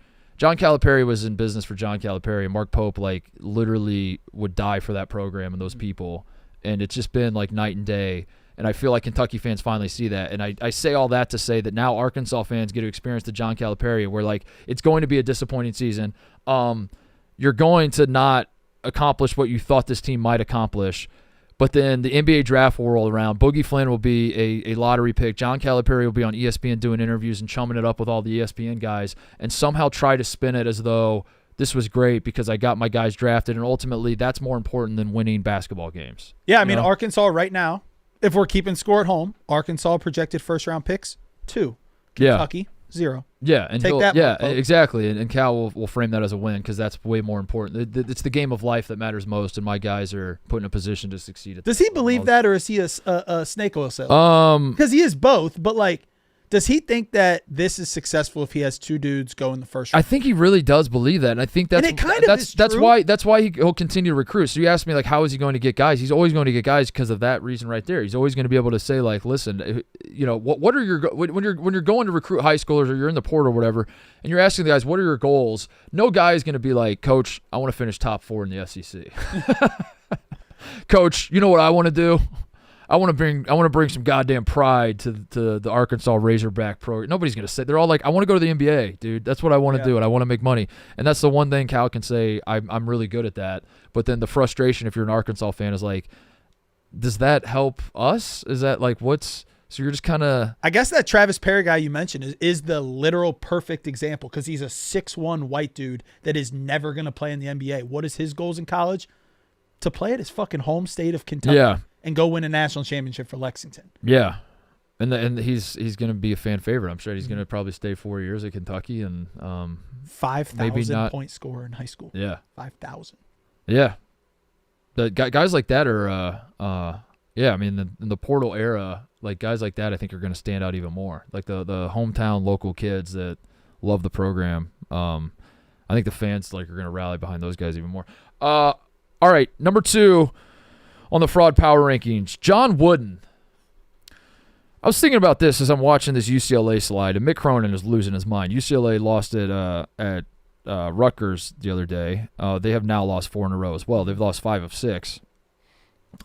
Speaker 1: was in business for John Calipari, and Mark Pope like literally would die for that program and those people, and it's just been like night and day. And I feel like Kentucky fans finally see that. And I say all that to say that now Arkansas fans get to experience the John Calipari, where like it's going to be a disappointing season. You're going to not accomplish what you thought this team might accomplish. But then the NBA draft will roll around. Boogie Flynn will be a lottery pick. John Calipari will be on ESPN doing interviews and chumming it up with all the ESPN guys and somehow try to spin it as though this was great because I got my guys drafted. And ultimately, that's more important than winning basketball games.
Speaker 2: Yeah, I mean, Arkansas right now, if we're keeping score at home, Arkansas projected first-round picks, 2. Kentucky, 0.
Speaker 1: Yeah, and
Speaker 2: take that.
Speaker 1: Yeah, exactly. And Cal will frame that as a win because that's way more important. It's the game of life that matters most, and my guys are put in a position to succeed.
Speaker 2: Does he believe that, or is he a snake oil salesman? Because he is both, but like, does he think that this is successful if he has 2 dudes go in the first round?
Speaker 1: I think he really does believe that, and I think that's that's why he'll continue to recruit. So you asked me like, how is he going to get guys? He's always going to get guys because of that reason right there. He's always going to be able to say like, listen, you know, what are your when you're going to recruit high schoolers or you're in the portal or whatever, and you're asking the guys, what are your goals? No guy is going to be like, Coach, I want to finish top 4 in the SEC. Coach, you know what I want to do? I want to bring some goddamn pride to the Arkansas Razorback program. Nobody's gonna say. They're all like, I want to go to the NBA, dude. That's what I want to do, and I want to make money. And that's the one thing Cal can say. I'm really good at that. But then the frustration, if you're an Arkansas fan, is like, does that help us? Is that like what's? So you're just kind of.
Speaker 2: I guess that Travis Perry guy you mentioned is the literal perfect example because he's a 6'1" white dude that is never gonna play in the NBA. What is his goals in college? To play at his fucking home state of Kentucky.
Speaker 1: Yeah.
Speaker 2: And go win a national championship for Lexington.
Speaker 1: Yeah, and he's going to be a fan favorite. I'm sure he's going to probably stay 4 years at Kentucky and
Speaker 2: 5,000 point scorer in high school.
Speaker 1: Yeah,
Speaker 2: 5,000.
Speaker 1: Yeah, the guys like that are yeah. I mean, in the portal era, like guys like that, I think are going to stand out even more. Like the hometown local kids that love the program. I think the fans like are going to rally behind those guys even more. All right, number 2. On the fraud power rankings, John Wooden. I was thinking about this as I'm watching this UCLA slide, and Mick Cronin is losing his mind. UCLA lost it at Rutgers the other day. They have now lost 4 in a row as well. They've lost 5 of 6.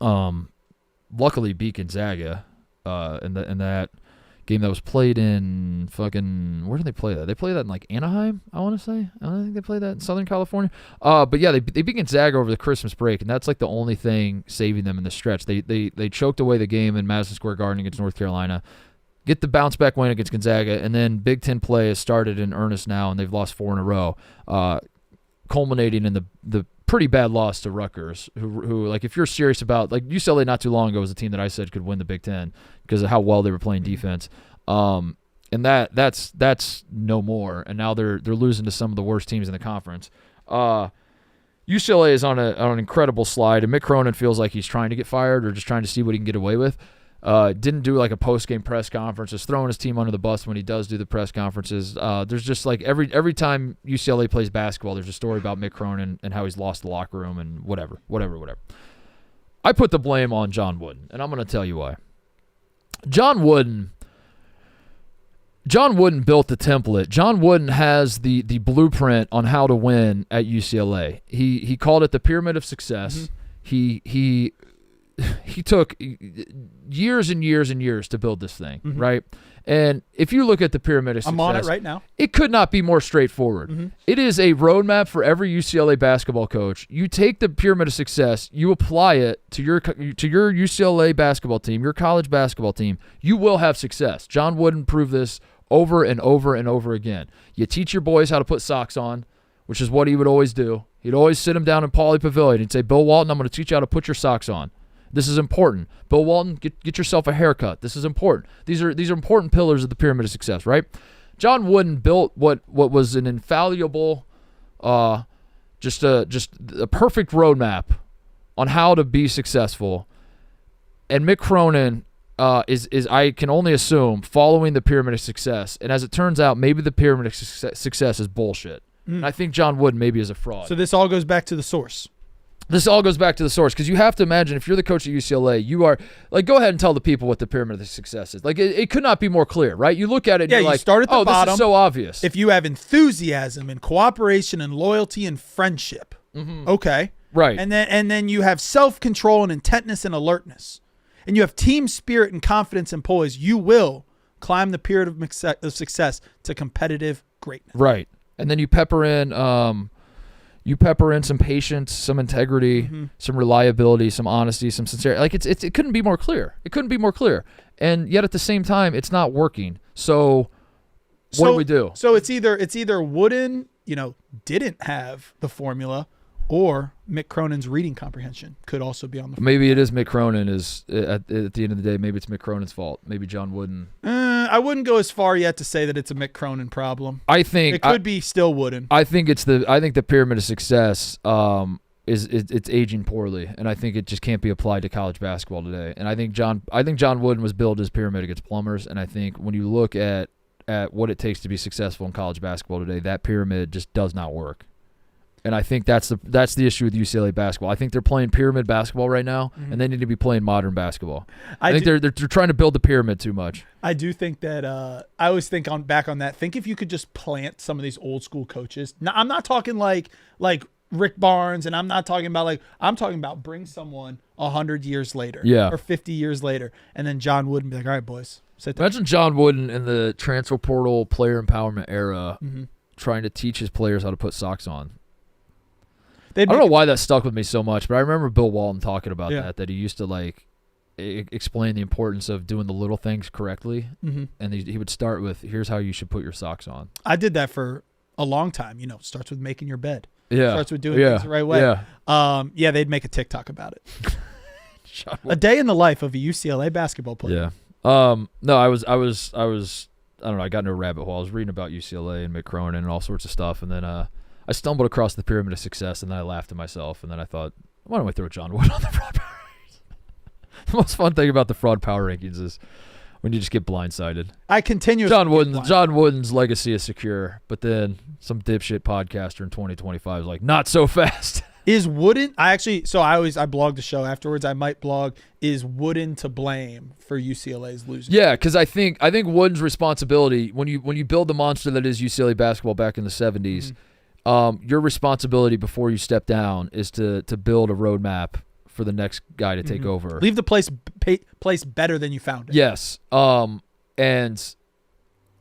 Speaker 1: Luckily beat Gonzaga in that game that was played in fucking, where did they play that? They played that in like Anaheim, I want to say. I don't think they played that in Southern California. But yeah, they beat Gonzaga over the Christmas break, and that's like the only thing saving them in the stretch. They choked away the game in Madison Square Garden against North Carolina, get the bounce back win against Gonzaga, and then Big Ten play has started in earnest now, and they've lost 4 in a row, culminating in the pretty bad loss to Rutgers, who like if you're serious about like UCLA not too long ago was a team that I said could win the Big Ten because of how well they were playing defense, and that's no more, and now they're losing to some of the worst teams in the conference. UCLA is on an incredible slide, and Mick Cronin feels like he's trying to get fired or just trying to see what he can get away with. Didn't do like a post-game press conference, just throwing his team under the bus when he does do the press conferences. There's just like every time UCLA plays basketball, there's a story about Mick Cronin and how he's lost the locker room and whatever. I put the blame on John Wooden, and I'm going to tell you why. John Wooden built the template. John Wooden has the blueprint on how to win at UCLA. He called it the pyramid of success. Mm-hmm. He took years and years and years to build this thing, mm-hmm. right? And if you look at the pyramid of success,
Speaker 2: I'm on it right now.
Speaker 1: It could not be more straightforward. Mm-hmm. It is a roadmap for every UCLA basketball coach. You take the pyramid of success, you apply it to your UCLA basketball team, your college basketball team, you will have success. John Wooden proved this over and over and over again. You teach your boys how to put socks on, which is what he would always do. He'd always sit them down in Pauley Pavilion and say, Bill Walton, I'm going to teach you how to put your socks on. This is important. Bill Walton, get yourself a haircut. This is important. These are important pillars of the pyramid of success, right? John Wooden built what was an infallible, just a perfect roadmap on how to be successful. And Mick Cronin, is I can only assume following the pyramid of success. And as it turns out, maybe the pyramid of success is bullshit. And I think John Wooden maybe is a fraud.
Speaker 2: So this all goes back to the source.
Speaker 1: This all goes back to the source, because you have to imagine, if you're the coach at UCLA, you are like, go ahead and tell the people what the pyramid of success is. Like, it could not be more clear, right? You look at it, and you're
Speaker 2: you
Speaker 1: like,
Speaker 2: start at the bottom.
Speaker 1: This is so obvious.
Speaker 2: If you have enthusiasm and cooperation and loyalty and friendship, okay,
Speaker 1: right,
Speaker 2: and then you have self-control and intentness and alertness, and you have team spirit and confidence and poise, you will climb the pyramid of success to competitive greatness.
Speaker 1: Right, and then you pepper in some patience, some integrity, some reliability, some honesty, some sincerity. Like, it couldn't be more clear. It couldn't be more clear. And yet at the same time, it's not working. So what do we do?
Speaker 2: So it's either Wooden, didn't have the formula, or Mick Cronin's reading comprehension could also be on the formula.
Speaker 1: Maybe it is Mick Cronin is at the end of the day. Maybe it's Mick Cronin's fault. Maybe John Wooden.
Speaker 2: I wouldn't go as far yet to say that it's a Mick Cronin problem.
Speaker 1: I think
Speaker 2: it could be still Wooden.
Speaker 1: I think the pyramid of success it's aging poorly, and I think it just can't be applied to college basketball today. And I think John Wooden was built as pyramid against plumbers, and I think when you look at what it takes to be successful in college basketball today, that pyramid just does not work. And I think that's the issue with UCLA basketball. I think they're playing pyramid basketball right now, and they need to be playing modern basketball. I think they're trying to build the pyramid too much.
Speaker 2: I do think that I always think back on that. Think if you could just plant some of these old school coaches. Now, I'm not talking like Rick Barnes, and I'm not talking about bring someone 100 years later, or 50 years later, and then John Wooden be like, all right, boys, sit down.
Speaker 1: Imagine John Wooden in the transfer portal player empowerment era, trying to teach his players how to put socks on. I don't know why that stuck with me so much, but I remember Bill Walton talking about that he used to explain the importance of doing the little things correctly, and he would start with, here's how you should put your socks on.
Speaker 2: I did that for a long time. Starts with making your bed.
Speaker 1: Yeah.
Speaker 2: Starts with doing things the right way. Yeah. They'd make a TikTok about it. A day in the life of a UCLA basketball player.
Speaker 1: Yeah. No, I was I don't know, I got into a rabbit hole. I was reading about UCLA and Mick Cronin and all sorts of stuff, and then I stumbled across the pyramid of success, and then I laughed to myself, and then I thought, why don't we throw John Wood on the fraud power rankings? The most fun thing about the fraud power rankings is when you just get blindsided.
Speaker 2: I continue.
Speaker 1: John Wooden's legacy is secure, but then some dipshit podcaster in 2025 is like, not so fast.
Speaker 2: Is Wooden? I blog the show afterwards. I might blog, is Wooden to blame for UCLA's losing?
Speaker 1: Yeah, because I think Wooden's responsibility, when you build the monster that is UCLA basketball back in the 70s, your responsibility before you step down is to build a roadmap for the next guy to take over.
Speaker 2: Leave the place better than you found it.
Speaker 1: Yes. And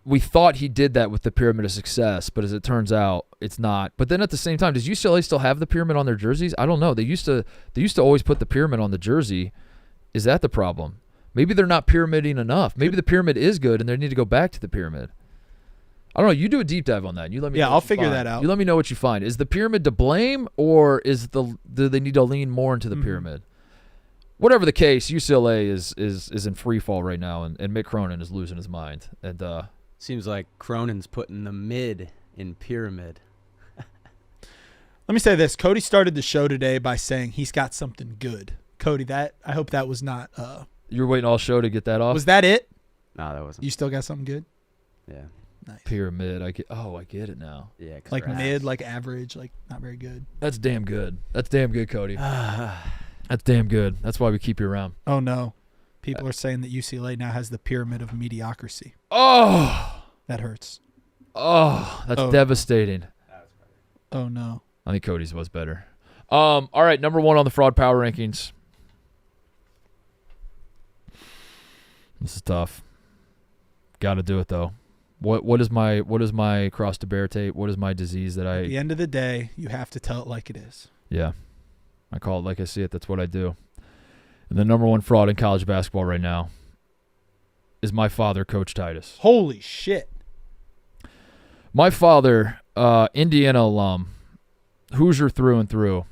Speaker 1: we thought he did that with the pyramid of success, but as it turns out, it's not. But then at the same time, does UCLA still have the pyramid on their jerseys? I don't know. They used to always put the pyramid on the jersey. Is that the problem? Maybe they're not pyramiding enough. Maybe the pyramid is good and they need to go back to the pyramid. I don't know. You do a deep dive on that. And you let me.
Speaker 2: Yeah, I'll figure that out.
Speaker 1: You let me know what you find. Is the pyramid to blame, or do they need to lean more into the pyramid? Whatever the case, UCLA is in free fall right now, and Mick Cronin is losing his mind. And
Speaker 3: seems like Cronin's putting the mid in pyramid.
Speaker 2: Let me say this. Cody started the show today by saying he's got something good. Cody, I hope that was not.
Speaker 1: You were waiting all show to get that off?
Speaker 2: Was that it?
Speaker 3: No, that wasn't.
Speaker 2: You still got something good?
Speaker 3: Yeah.
Speaker 2: Nice.
Speaker 1: Pyramid. I get it now.
Speaker 3: Yeah.
Speaker 2: Like mid, like average, like not very good.
Speaker 1: That's damn good. That's damn good, Cody. That's damn good. That's why we keep you around.
Speaker 2: Oh, no. People are saying that UCLA now has the pyramid of mediocrity.
Speaker 1: Oh.
Speaker 2: That hurts.
Speaker 1: Oh, that's devastating.
Speaker 2: Oh, no.
Speaker 1: I think Cody's was better. All right, number 1 on the fraud power rankings. This is tough. Got to do it, though. What is my cross to bear, Tate? What is my disease that
Speaker 2: At the end of the day, you have to tell it like it is.
Speaker 1: Yeah. I call it like I see it. That's what I do. And the number 1 fraud in college basketball right now is my father, Coach Titus.
Speaker 2: Holy shit.
Speaker 1: My father, Indiana alum, Hoosier through and through.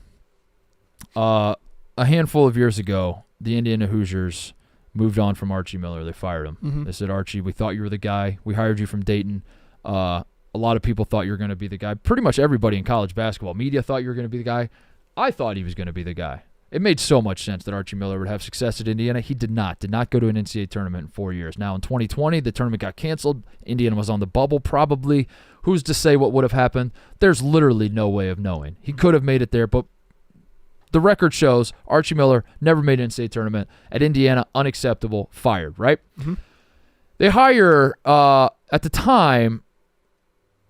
Speaker 1: A handful of years ago, the Indiana Hoosiers moved on from Archie Miller. They fired him. They said, Archie, we thought you were the guy. We hired you from Dayton. A lot of people thought you were going to be the guy. Pretty much everybody in college basketball media thought you were going to be the guy. I thought he was going to be the guy. It made so much sense that Archie Miller would have success at Indiana. He did not go to an NCAA tournament in 4 years. Now, in 2020, the tournament got canceled. Indiana was on the bubble, probably. Who's to say what would have happened? There's literally no way of knowing. He could have made it there, but the record shows Archie Miller never made an NCAA tournament. At Indiana, unacceptable, fired, right?
Speaker 2: Mm-hmm.
Speaker 1: They hire, at the time,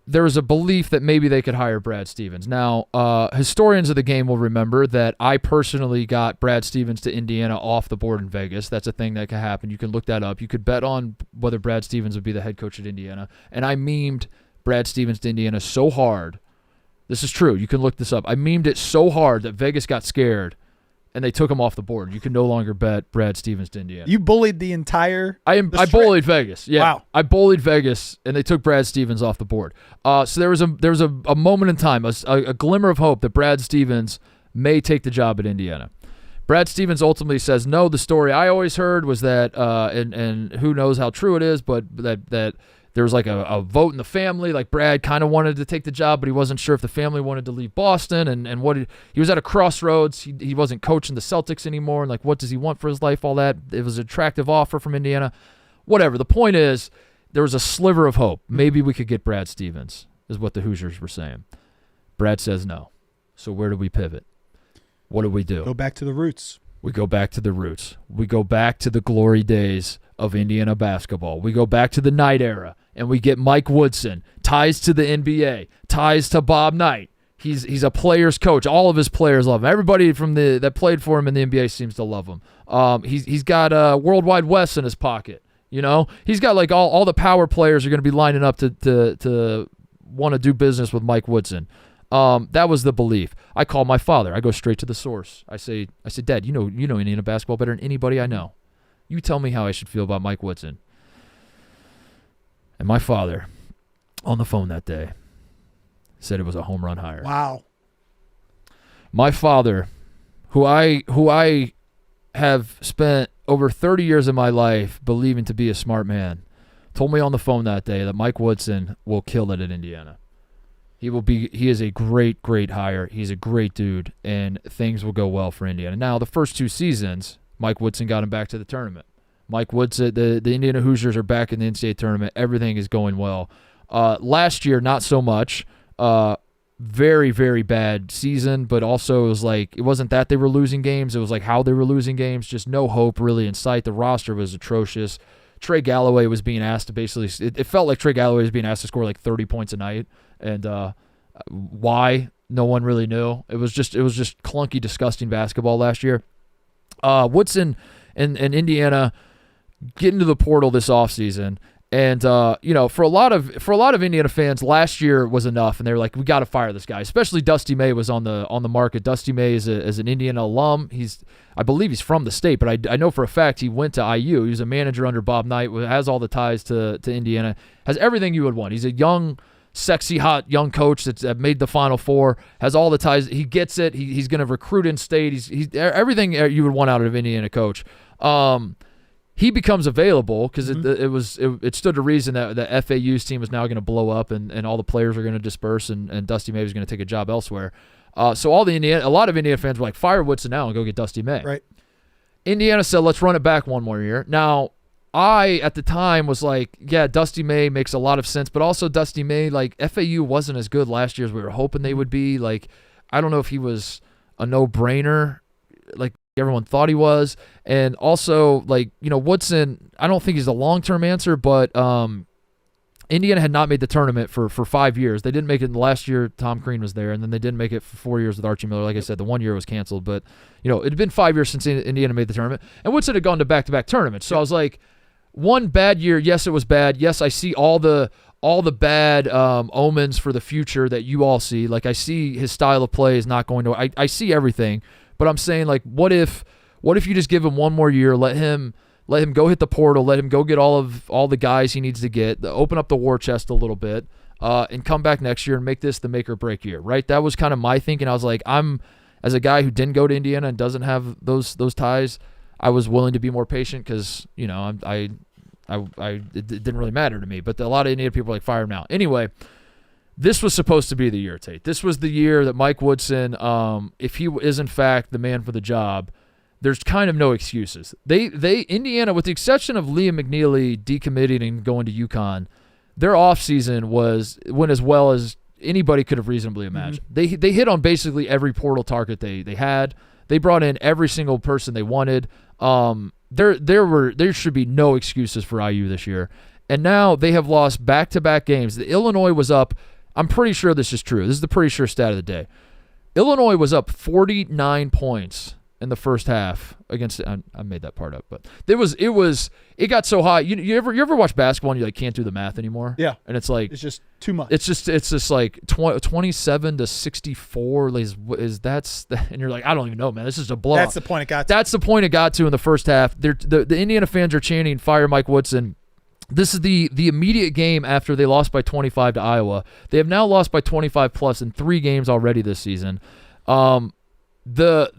Speaker 1: there was a belief that maybe they could hire Brad Stevens. Now, historians of the game will remember that I personally got Brad Stevens to Indiana off the board in Vegas. That's a thing that can happen. You can look that up. You could bet on whether Brad Stevens would be the head coach at Indiana. And I memed Brad Stevens to Indiana so hard. This is true. You can look this up. I memed it so hard that Vegas got scared, and they took him off the board. You can no longer bet Brad Stevens to Indiana.
Speaker 2: You bullied the entire.
Speaker 1: I bullied Vegas. Yeah,
Speaker 2: wow.
Speaker 1: I bullied Vegas, and they took Brad Stevens off the board. So there was a moment in time, a glimmer of hope that Brad Stevens may take the job at Indiana. Brad Stevens ultimately says no. The story I always heard was that, and who knows how true it is, but that there was like a vote in the family. Like Brad kind of wanted to take the job, but he wasn't sure if the family wanted to leave Boston. And what he was at a crossroads. He wasn't coaching the Celtics anymore. And like, what does he want for his life? All that. It was an attractive offer from Indiana. Whatever. The point is, there was a sliver of hope. Maybe we could get Brad Stevens, is what the Hoosiers were saying. Brad says no. So where do we pivot? What do we do?
Speaker 2: Go back to the roots.
Speaker 1: We go back to the roots. We go back to the glory days of Indiana basketball. We go back to the Knight era, and we get Mike Woodson, ties to the NBA, ties to Bob Knight. He's a player's coach. All of his players love him. Everybody from that played for him in the NBA seems to love him. He's got Worldwide Wes in his pocket. You know, he's got like all the power players are going to be lining up to want to do business with Mike Woodson. That was the belief. I call my father. I go straight to the source. I say, Dad, you know Indiana basketball better than anybody I know. You tell me how I should feel about Mike Woodson. And my father, on the phone that day, said it was a home run hire.
Speaker 2: Wow.
Speaker 1: My father, who I have spent over 30 years of my life believing to be a smart man, told me on the phone that day that Mike Woodson will kill it at Indiana. He is a great, great hire. He's a great dude, and things will go well for Indiana. Now, the first 2 seasons, Mike Woodson got him back to the tournament. Mike Woodson, the Indiana Hoosiers are back in the NCAA tournament. Everything is going well. Last year, not so much. Very, very bad season, but also it was like, it wasn't that they were losing games. It was like how they were losing games. Just no hope really in sight. The roster was atrocious. Trey Galloway was being asked to basically, it felt like Trey Galloway was being asked to score like 30 points a night. And why? No one really knew. It was just clunky, disgusting basketball last year. Woodson and Indiana get into the portal this offseason. And for a lot of Indiana fans, last year was enough, and they were like, we got to fire this guy. Especially Dusty May was on the market. Dusty May is an Indiana alum. I believe he's from the state, but I know for a fact he went to IU. He was a manager under Bob Knight, has all the ties to Indiana, has everything you would want. He's a young, sexy, hot young coach that's made the Final Four, has all the ties. He gets it. He's going to recruit in state. He's everything you would want out of Indiana coach. He becomes available because it stood to reason that the FAU's team was now going to blow up and all the players are going to disperse and Dusty May was going to take a job elsewhere. So a lot of Indiana fans were like, fire Woodson now and go get Dusty May.
Speaker 2: Right.
Speaker 1: Indiana said, let's run it back one more year. Now, I, at the time, was like, yeah, Dusty May makes a lot of sense, but also Dusty May, like, FAU wasn't as good last year as we were hoping they would be. Like, I don't know if he was a no-brainer, like everyone thought he was. And also, like, Woodson, I don't think he's a long-term answer, but Indiana had not made the tournament for 5 years. They didn't make it in the last year Tom Crean was there, and then they didn't make it for 4 years with Archie Miller. Like I said, the 1 year was canceled, but it had been 5 years since Indiana made the tournament, and Woodson had gone to back-to-back tournaments. So I was like, one bad year, yes, it was bad. Yes, I see all the bad omens for the future that you all see. Like, I see his style of play is not going to. I see everything, but I'm saying, like, what if you just give him one more year, let him go hit the portal, let him go get all the guys he needs to get, open up the war chest a little bit, and come back next year and make this the make or break year, right? That was kind of my thinking. I was like, as a guy who didn't go to Indiana and doesn't have those ties, I was willing to be more patient because it didn't really matter to me. But a lot of Indiana people were like, fire him now. Anyway, this was supposed to be the year, Tate. This was the year that Mike Woodson, if he is in fact the man for the job, there's kind of no excuses. Indiana, with the exception of Liam McNeely decommitting and going to UConn, their offseason went as well as anybody could have reasonably imagined. They hit on basically every portal target they had. They brought in every single person they wanted. There should be no excuses for IU this year. And now they have lost back-to-back games. The Illinois was up. I'm pretty sure this is true. This is the pretty sure stat of the day. Illinois was up 49 points in the first half against. I made that part up, but it got so high. You ever watch basketball and you like can't do the math anymore?
Speaker 2: Yeah,
Speaker 1: and it's like
Speaker 2: it's just too much.
Speaker 1: It's just like 27 to 64 and you're like, I don't even know, man. This is a blowout.
Speaker 2: That's the point it got to.
Speaker 1: That's the point it got to in the first half. The Indiana fans are chanting, "Fire Mike Woodson." This is the immediate game after they lost by 25 to Iowa. They have now lost by 25 plus in 3 games already this season. The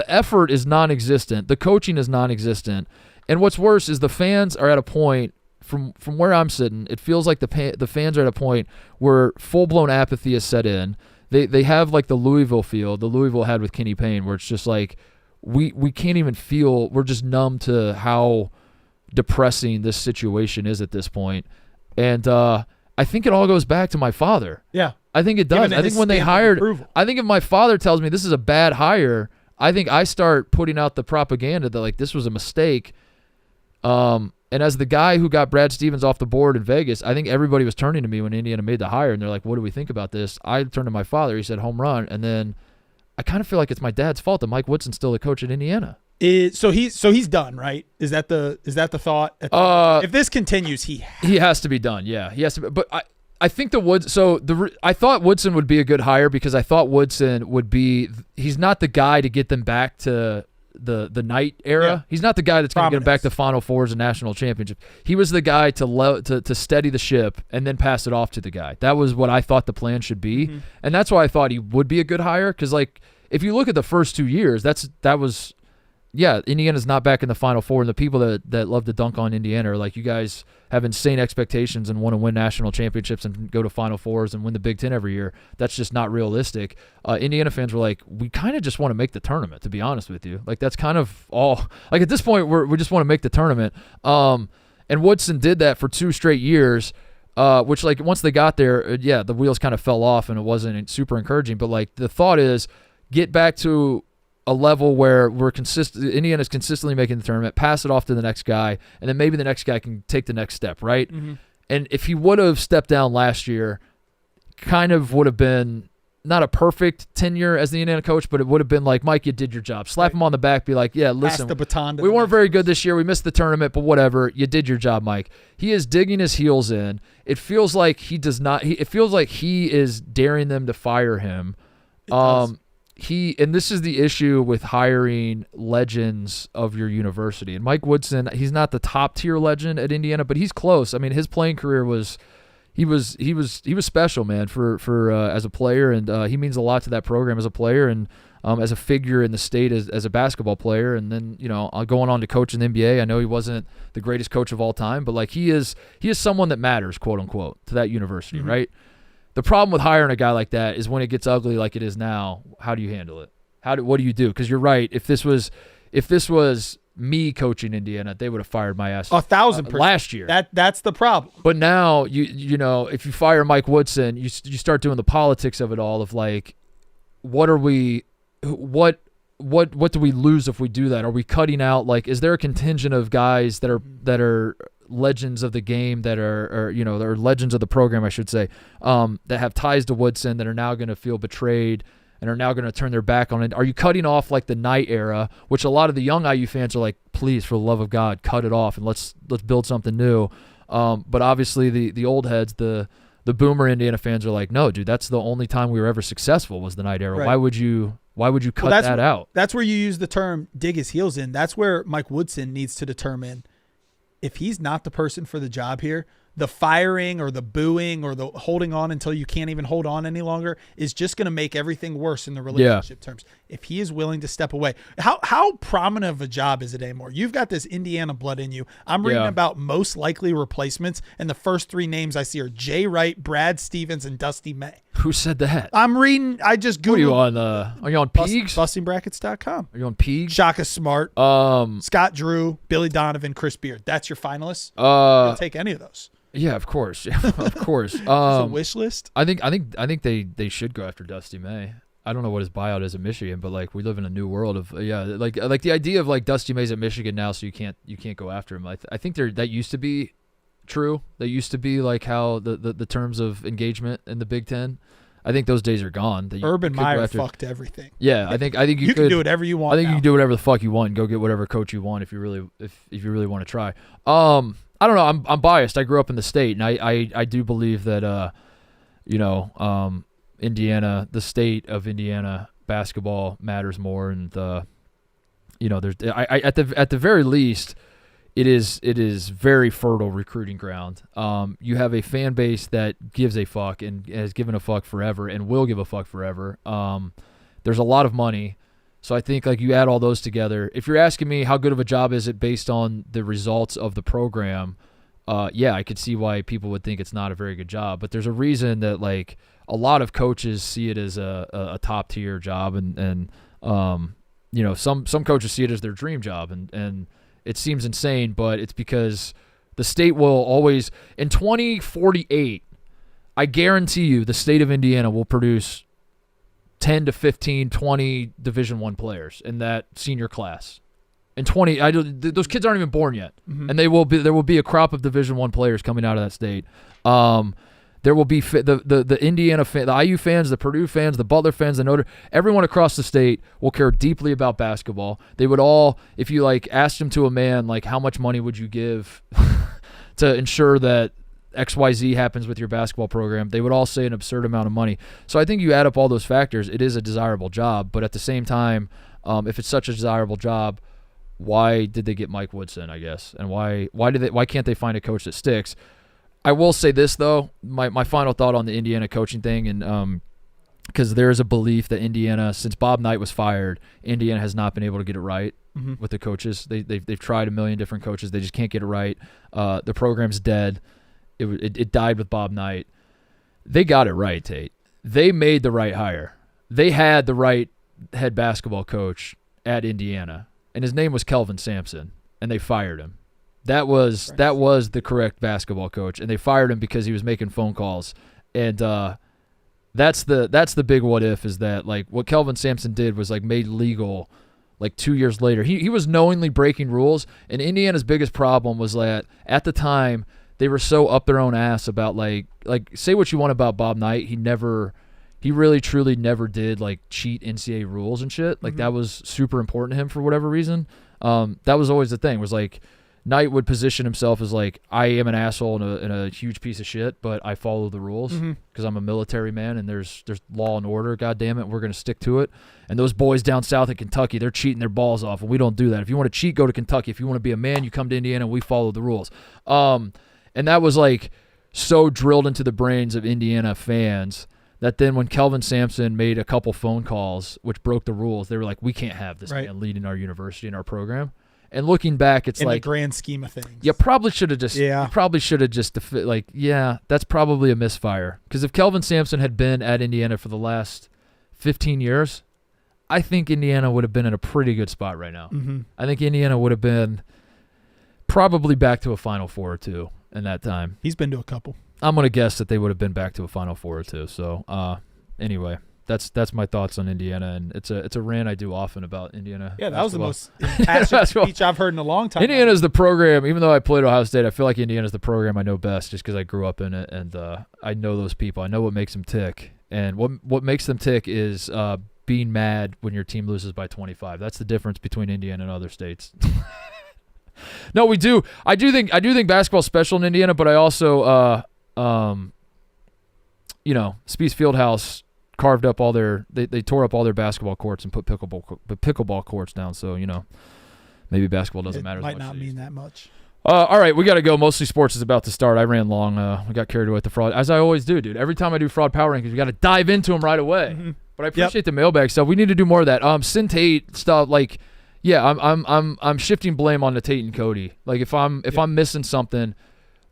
Speaker 1: effort is non-existent. The coaching is non-existent. And what's worse is the fans are at a point, from where I'm sitting, it feels like the fans are at a point where full-blown apathy is set in. They have like the Louisville feel, the Louisville had with Kenny Payne, where it's just like we can't even feel, we're just numb to how depressing this situation is at this point. And I think it all goes back to my father.
Speaker 2: Yeah.
Speaker 1: I think it does. I think when they hired, I think if my father tells me this is a bad hire, I think I start putting out the propaganda that like this was a mistake. And as the guy who got Brad Stevens off the board in Vegas, I think everybody was turning to me when Indiana made the hire, and they're like, "What do we think about this?" I turned to my father. He said, "Home run." And then I kind of feel like it's my dad's fault that Mike Woodson's still the coach at Indiana.
Speaker 2: So he's done, right? Is that the thought? If this continues, he
Speaker 1: has to be done. Yeah, he has to be. But I think I thought Woodson would be a good hire because I thought Woodson would be. He's not the guy to get them back to the Knight era. Yeah. He's not the guy that's going to get them back to Final Fours and national championships. He was the guy to steady the ship and then pass it off to the guy. That was what I thought the plan should be, and that's why I thought he would be a good hire. Because like if you look at the first 2 years, that was. Yeah, Indiana's not back in the Final Four, and the people that love to dunk on Indiana are like, you guys have insane expectations and want to win national championships and go to Final Fours and win the Big Ten every year. That's just not realistic. Indiana fans were like, we kind of just want to make the tournament, to be honest with you. Like, that's kind of all. Like, at this point, we just want to make the tournament. And Woodson did that for 2 straight years, which, like, once they got there, the wheels kind of fell off, and it wasn't super encouraging. But, like, the thought is get back to a level where Indiana's consistently making the tournament, pass it off to the next guy, and then maybe the next guy can take the next step, right? Mm-hmm. And if he would have stepped down last year, kind of would have been not a perfect tenure as the Indiana coach, but it would have been like, Mike, you did your job. Slap him on the back, be like, yeah, listen,
Speaker 2: pass the baton to
Speaker 1: we weren't very good this year. We missed the tournament, but whatever. You did your job, Mike. He is digging his heels in. It feels like he does not. It feels like he is daring them to fire him. And this is the issue with hiring legends of your university. And Mike Woodson, he's not the top tier legend at Indiana, but he's close. I mean, his playing career was special, man, for as a player, and he means a lot to that program as a player and as a figure in the state as a basketball player. And then going on to coach in the NBA. I know he wasn't the greatest coach of all time, but like he is someone that matters, quote unquote, to that university, right? The problem with hiring a guy like that is when it gets ugly like it is now, how do you handle it? What do you do? Because you're right. If this was me coaching Indiana, they would have fired my ass
Speaker 2: 1,000%
Speaker 1: last year.
Speaker 2: That's the problem.
Speaker 1: But now if you fire Mike Woodson, you start doing the politics of it all of like, what do we lose if we do that? Are we cutting out, like, is there a contingent of guys that are legends of the game that are legends of the program, I should say, that have ties to Woodson that are now going to feel betrayed and are now going to turn their back on it? Are you cutting off like the Knight era, which a lot of the young IU fans are like, please, for the love of God, cut it off and let's build something new. But obviously the old heads, the boomer Indiana fans are like, no, dude, that's the only time we were ever successful was the Knight era. Right. Why would you cut that out?
Speaker 2: That's where you use the term dig his heels in. That's where Mike Woodson needs to determine if he's not the person for the job here, the firing or the booing or the holding on until you can't even hold on any longer is just going to make everything worse in the relationship terms. If he is willing to step away, how prominent of a job is it anymore? You've got this Indiana blood in you. I'm reading about most likely replacements, and the first 3 names I see are Jay Wright, Brad Stevens, and Dusty May.
Speaker 1: Who said that?
Speaker 2: I'm reading. I just Googled.
Speaker 1: What are you on? Are you on Peegs?
Speaker 2: Bustingbrackets.com.
Speaker 1: Are you on Peegs?
Speaker 2: Shaka Smart, Scott Drew, Billy Donovan, Chris Beard. That's your finalists. I'll take any of those.
Speaker 1: Yeah, of course. Yeah, of course.
Speaker 2: A wish list.
Speaker 1: I think they should go after Dusty May. I don't know what his buyout is at Michigan, but like we live in a new world of like the idea of like Dusty May's at Michigan now, so you can't go after him. I think that used to be true. That used to be like how the terms of engagement in the Big Ten. I think those days are gone.
Speaker 2: Urban Meyer fucked everything.
Speaker 1: Yeah, I think you
Speaker 2: can do whatever you want.
Speaker 1: I think you can do whatever the fuck you want and go get whatever coach you want if you really want to try. I don't know. I'm biased. I grew up in the state, and I do believe that Indiana, the state of Indiana basketball matters more, and there's at the very least, it is very fertile recruiting ground. You have a fan base that gives a fuck and has given a fuck forever and will give a fuck forever. There's a lot of money. So I think like you add all those together. If you're asking me how good of a job is it based on the results of the program, I could see why people would think it's not a very good job. But there's a reason that like a lot of coaches see it as a top tier job, and some coaches see it as their dream job, and it seems insane, but it's because the state will always in 2048. I guarantee you, the state of Indiana will produce 10 to 15, 20 Division I players in that senior class. In 20, those kids aren't even born yet, and there will be a crop of Division I players coming out of that state. There will be the Indiana fan, the IU fans, the Purdue fans, the Butler fans, the Notre. Everyone across the state will care deeply about basketball. They would all, if you like asked them to a man, like how much money would you give to ensure that XYZ happens with your basketball program, they would all say an absurd amount of money. So I think you add up all those factors, it is a desirable job. But at the same time, if it's such a desirable job, why did they get Mike Woodson, I guess? And why can't they find a coach that sticks? I will say this, though, my final thought on the Indiana coaching thing, and because there is a belief that Indiana, since Bob Knight was fired, Indiana has not been able to get it right with the coaches. They've tried a million different coaches. They just can't get it right. The program's dead. It died with Bob Knight. They got it right, Tate. They made the right hire. They had the right head basketball coach at Indiana, and his name was Kelvin Sampson, and they fired him. That was the correct basketball coach, and they fired him because he was making phone calls. And that's the big what if, is that like what Kelvin Sampson did was like made legal like 2 years later. He was knowingly breaking rules, and Indiana's biggest problem was that at the time they were so up their own ass about like say what you want about Bob Knight, he really truly never did like cheat NCAA rules and shit. Like that was super important to him for whatever reason. That was always the thing, was like Knight would position himself as like, I am an asshole and a huge piece of shit, but I follow the rules because I'm a military man and there's law and order. God damn it, we're going to stick to it. And those boys down south in Kentucky, they're cheating their balls off, and we don't do that. If you want to cheat, go to Kentucky. If you want to be a man, you come to Indiana, and we follow the rules. And that was like so drilled into the brains of Indiana fans that then when Kelvin Sampson made a couple phone calls, which broke the rules, they were like, we can't have this man leading our university and our program. And looking back, it's
Speaker 2: in
Speaker 1: like,
Speaker 2: the grand scheme of things,
Speaker 1: you probably should have just, like, that's probably a misfire. Because if Kelvin Sampson had been at Indiana for the last 15 years, I think Indiana would have been in a pretty good spot right now. I think Indiana would have been probably back to a Final Four or two in that time.
Speaker 2: He's been to a couple. I'm
Speaker 1: going to guess that they would have been back to a Final Four or two. So, anyway. That's my thoughts on Indiana, and it's a rant I do often about Indiana.
Speaker 2: Yeah, that was the most impassioned speech I've heard in a long time.
Speaker 1: Indiana's the program, even though I played Ohio State, I feel like Indiana's the program I know best just because I grew up in it, and I know those people. I know what makes them tick, and what makes them tick is being mad when your team loses by 25. That's the difference between Indiana and other states. No, we do. I do think basketball's special in Indiana, but I also, Spies Fieldhouse carved up all they tore up all their basketball courts and put pickleball courts down. So maybe basketball doesn't matter.
Speaker 2: Might
Speaker 1: as much
Speaker 2: not mean that much.
Speaker 1: All right, we got to go. Mostly Sports is about to start. I ran long. We got carried away with the fraud, as I always do, dude. Every time I do fraud power rankings, we got to dive into them right away.
Speaker 2: Mm-hmm.
Speaker 1: But I appreciate the mailbag stuff. We need to do more of that. Sin Tate stuff, like, yeah, I'm shifting blame on the Tate and Cody. Like, if I'm missing something,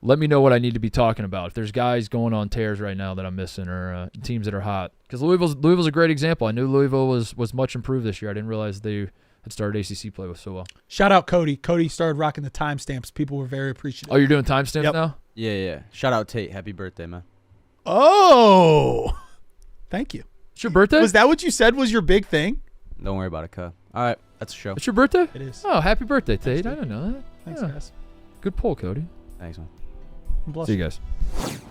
Speaker 1: let me know what I need to be talking about. If there's guys going on tears right now that I'm missing, or teams that are hot, because Louisville's a great example. I knew Louisville was much improved this year. I didn't realize they had started ACC play with so well.
Speaker 2: Shout out Cody. Cody started rocking the timestamps. People were very appreciative.
Speaker 1: Oh, you're doing timestamps now?
Speaker 3: Yeah. Shout out Tate. Happy birthday, man.
Speaker 2: Oh, thank you.
Speaker 1: It's your birthday?
Speaker 2: Was that what you said was your big thing?
Speaker 3: Don't worry about it, cuh. All right, that's a show.
Speaker 1: It's your birthday?
Speaker 2: It is.
Speaker 1: Oh, happy birthday, Tate.
Speaker 2: Thanks,
Speaker 1: I didn't know that.
Speaker 2: Thanks,
Speaker 1: Yeah.
Speaker 2: guys.
Speaker 1: Good poll, Cody.
Speaker 3: Thanks, man.
Speaker 2: Bless
Speaker 1: See
Speaker 2: you.
Speaker 1: you guys.